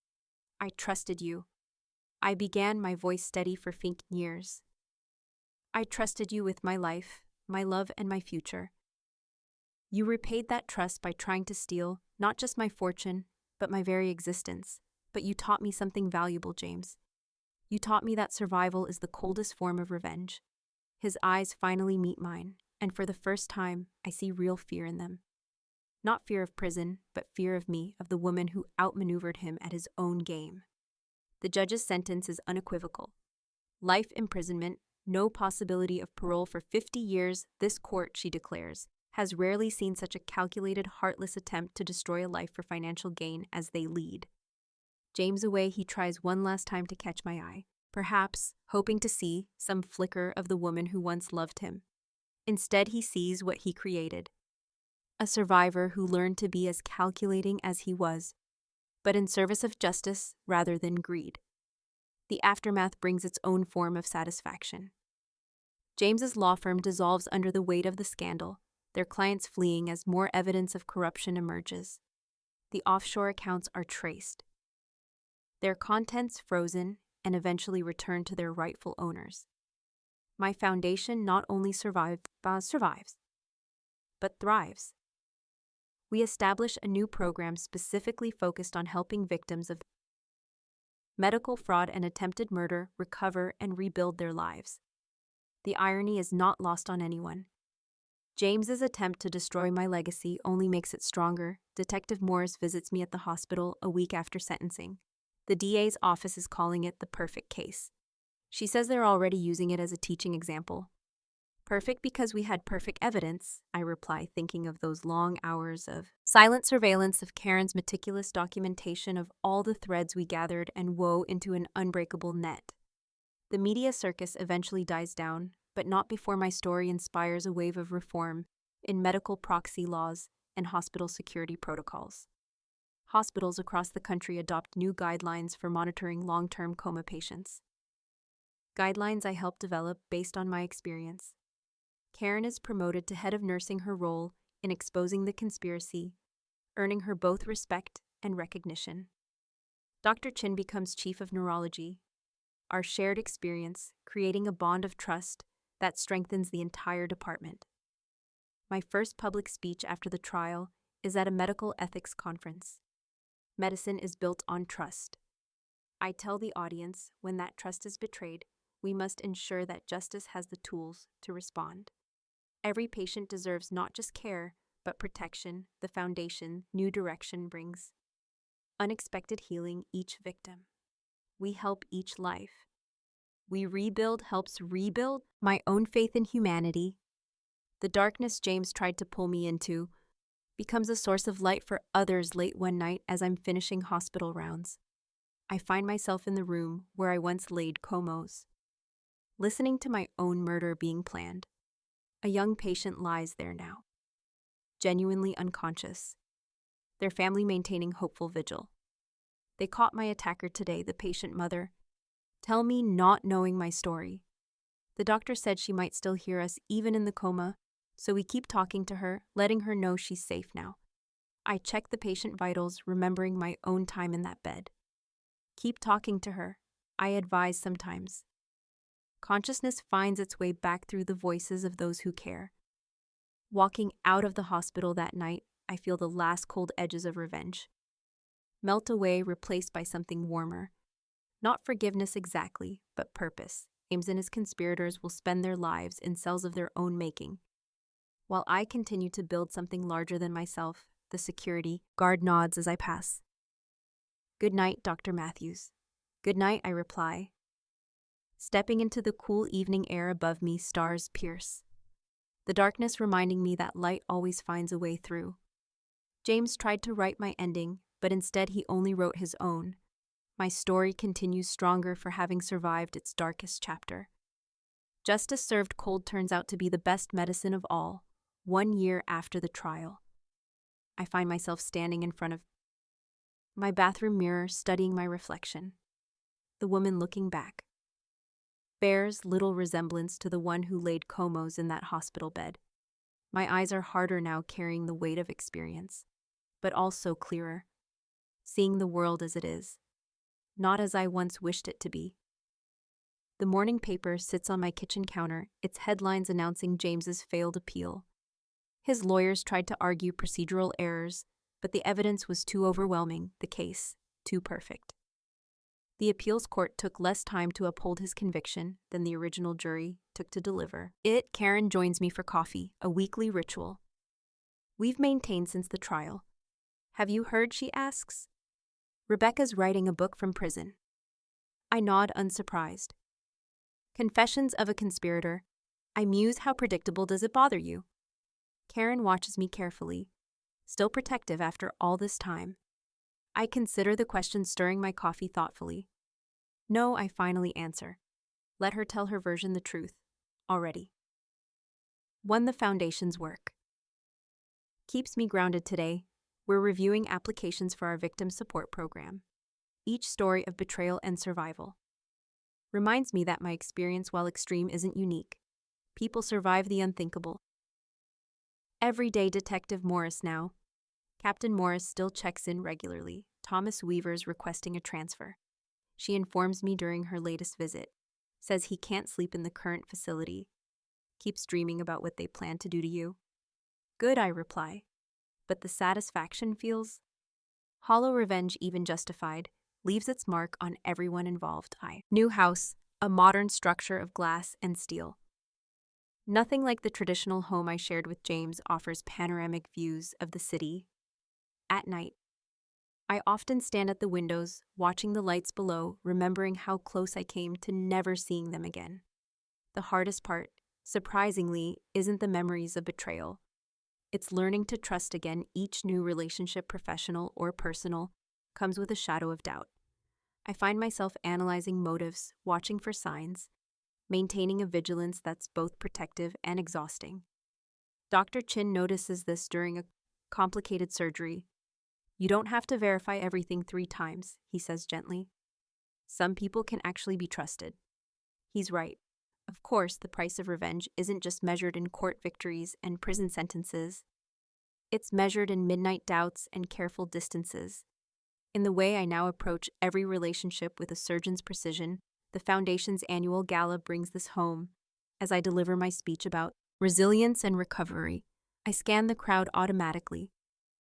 I trusted you. I began, my voice steady for 15 years. I trusted you with my life, my love, and my future. You repaid that trust by trying to steal not just my fortune, but my very existence. But you taught me something valuable, James. You taught me that survival is the coldest form of revenge. His eyes finally meet mine, and for the first time, I see real fear in them. Not fear of prison, but fear of me, of the woman who outmaneuvered him at his own game. The judge's sentence is unequivocal. Life imprisonment, no possibility of parole for 50 years, this court, she declares, has rarely seen such a calculated, heartless attempt to destroy a life for financial gain as they lead. James away, he tries one last time to catch my eye, perhaps hoping to see some flicker of the woman who once loved him. Instead, he sees what he created. A survivor who learned to be as calculating as he was, but in service of justice rather than greed. The aftermath brings its own form of satisfaction. James's law firm dissolves under the weight of the scandal, their clients fleeing as more evidence of corruption emerges. The offshore accounts are traced, their contents frozen and eventually returned to their rightful owners. My foundation not only survives, but thrives. We establish a new program specifically focused on helping victims of medical fraud and attempted murder recover and rebuild their lives. The irony is not lost on anyone. James's attempt to destroy my legacy only makes it stronger. Detective Morris visits me at the hospital a week after sentencing. The DA's office is calling it the perfect case. She says they're already using it as a teaching example. Perfect because we had perfect evidence, I reply, thinking of those long hours of silent surveillance of Karen's meticulous documentation of all the threads we gathered and wove into an unbreakable net. The media circus eventually dies down, but not before my story inspires a wave of reform in medical proxy laws and hospital security protocols. Hospitals across the country adopt new guidelines for monitoring long-term coma patients. Guidelines I helped develop based on my experience. Karen is promoted to head of nursing, her role in exposing the conspiracy, earning her both respect and recognition. Dr. Chin becomes chief of neurology, our shared experience creating a bond of trust that strengthens the entire department. My first public speech after the trial is at a medical ethics conference. Medicine is built on trust. I tell the audience, when that trust is betrayed, we must ensure that justice has the tools to respond. Every patient deserves not just care, but protection, the foundation new direction brings. Unexpected healing each victim. We help each life. We rebuild helps rebuild my own faith in humanity. The darkness James tried to pull me into becomes a source of light for others late one night as I'm finishing hospital rounds. I find myself in the room where I once laid comos, listening to my own murder being planned. A young patient lies there now, genuinely unconscious, their family maintaining hopeful vigil. They caught my attacker today, the patient mother. Tell me, not knowing my story. The doctor said she might still hear us even in the coma, so we keep talking to her, letting her know she's safe now. I check the patient vitals, remembering my own time in that bed. Keep talking to her, I advise sometimes. Consciousness finds its way back through the voices of those who care. Walking out of the hospital that night, I feel the last cold edges of revenge melt away, replaced by something warmer. Not forgiveness exactly, but purpose. James and his conspirators will spend their lives in cells of their own making, while I continue to build something larger than myself. The security guard nods as I pass. Good night, Dr. Matthews. Good night, I reply. Stepping into the cool evening air above me, stars pierce, the darkness reminding me that light always finds a way through. James tried to write my ending, but instead he only wrote his own. My story continues stronger for having survived its darkest chapter. Justice served cold turns out to be the best medicine of all. 1 year after the trial, I find myself standing in front of my bathroom mirror, studying my reflection. The woman looking back bears little resemblance to the one who laid comos in that hospital bed. My eyes are harder now, carrying the weight of experience, but also clearer, seeing the world as it is, not as I once wished it to be. The morning paper sits on my kitchen counter, its headlines announcing James's failed appeal. His lawyers tried to argue procedural errors, but the evidence was too overwhelming, the case too perfect. The appeals court took less time to uphold his conviction than the original jury took to deliver it. Karen joins me for coffee, a weekly ritual we've maintained since the trial. Have you heard? She asks. Rebecca's writing a book from prison. I nod unsurprised. Confessions of a Conspirator. I muse, how predictable does it bother you? Karen watches me carefully, still protective after all this time. I consider the question, stirring my coffee thoughtfully. No, I finally answer. Let her tell her version, the truth. Already. 1. The Foundation's work keeps me grounded today. We're reviewing applications for our victim support program. Each story of betrayal and survival reminds me that my experience, while extreme, isn't unique. People survive the unthinkable. Everyday Detective Morris now. Captain Morris still checks in regularly. Thomas Weaver's requesting a transfer. She informs me during her latest visit. Says he can't sleep in the current facility. Keeps dreaming about what they plan to do to you. Good, I reply. But the satisfaction feels hollow. Revenge, even justified, leaves its mark on everyone involved. New house, a modern structure of glass and steel. Nothing like the traditional home I shared with James, offers panoramic views of the city. At night, I often stand at the windows, watching the lights below, remembering how close I came to never seeing them again. The hardest part, surprisingly, isn't the memories of betrayal. It's learning to trust again. Each new relationship, professional or personal, comes with a shadow of doubt. I find myself analyzing motives, watching for signs, maintaining a vigilance that's both protective and exhausting. Dr. Chin notices this during a complicated surgery. You don't have to verify everything 3 times, he says gently. Some people can actually be trusted. He's right. Of course, the price of revenge isn't just measured in court victories and prison sentences. It's measured in midnight doubts and careful distances. In the way I now approach every relationship with a surgeon's precision, the Foundation's annual gala brings this home. As I deliver my speech about resilience and recovery, I scan the crowd automatically,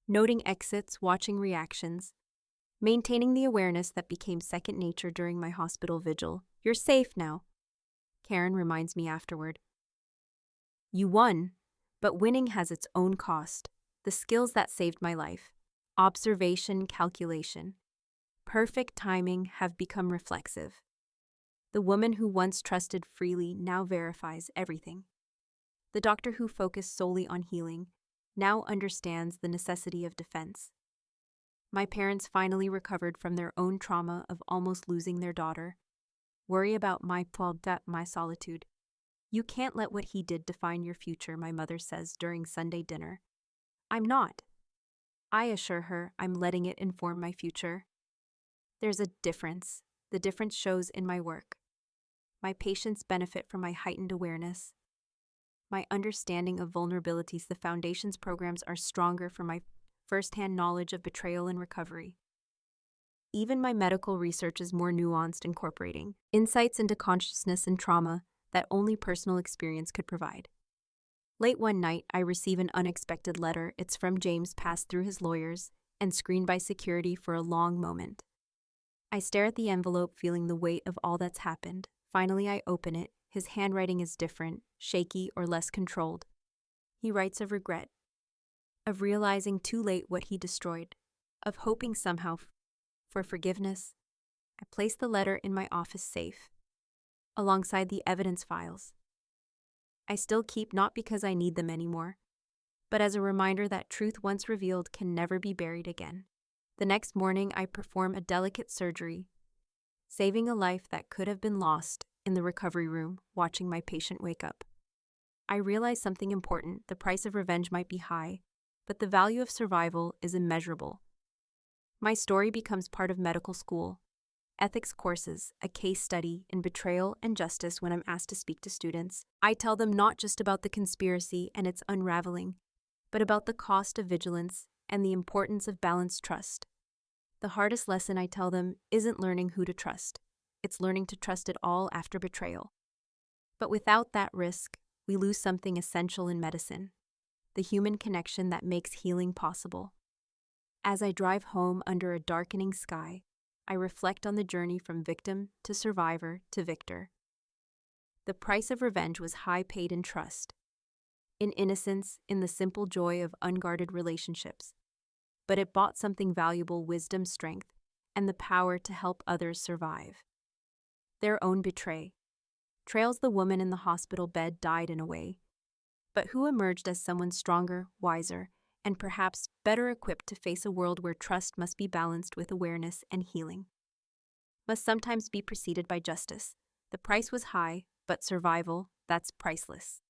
noting exits, watching reactions, maintaining the awareness that became second nature during my hospital vigil. You're safe now, Karen reminds me afterward. You won, but winning has its own cost. The skills that saved my life, observation, calculation, perfect timing, have become reflexive. The woman who once trusted freely now verifies everything. The doctor who focused solely on healing now understands the necessity of defense. My parents finally recovered from their own trauma of almost losing their daughter. Worry about my solitude. You can't let what he did define your future, my mother says during Sunday dinner. I'm not. I assure her I'm letting it inform my future. There's a difference. The difference shows in my work. My patients benefit from my heightened awareness. My understanding of vulnerabilities. The Foundation's programs are stronger for my firsthand knowledge of betrayal and recovery. Even my medical research is more nuanced, incorporating insights into consciousness and trauma that only personal experience could provide. Late one night, I receive an unexpected letter. It's from James, passed through his lawyers and screened by security for a long moment. I stare at the envelope, feeling the weight of all that's happened. Finally, I open it. His handwriting is different, shaky or less controlled. He writes of regret, of realizing too late what he destroyed, of hoping somehow for forgiveness. I place the letter in my office safe, alongside the evidence files. I still keep, not because I need them anymore, but as a reminder that truth once revealed can never be buried again. The next morning, I perform a delicate surgery, saving a life that could have been lost. In the recovery room, watching my patient wake up, I realize something important. The price of revenge might be high, but the value of survival is immeasurable. My story becomes part of medical school, ethics courses, a case study in betrayal and justice. When I'm asked to speak to students, I tell them not just about the conspiracy and its unraveling, but about the cost of vigilance and the importance of balanced trust. The hardest lesson, I tell them, isn't learning who to trust. It's learning to trust it all after betrayal. But without that risk, we lose something essential in medicine, the human connection that makes healing possible. As I drive home under a darkening sky, I reflect on the journey from victim to survivor to victor. The price of revenge was high, paid in trust, in innocence, in the simple joy of unguarded relationships. But it bought something valuable: wisdom, strength, and the power to help others survive. Their own betray. Trails the woman in the hospital bed died in a way, but who emerged as someone stronger, wiser, and perhaps better equipped to face a world where trust must be balanced with awareness, and healing must sometimes be preceded by justice. The price was high, but survival, that's priceless.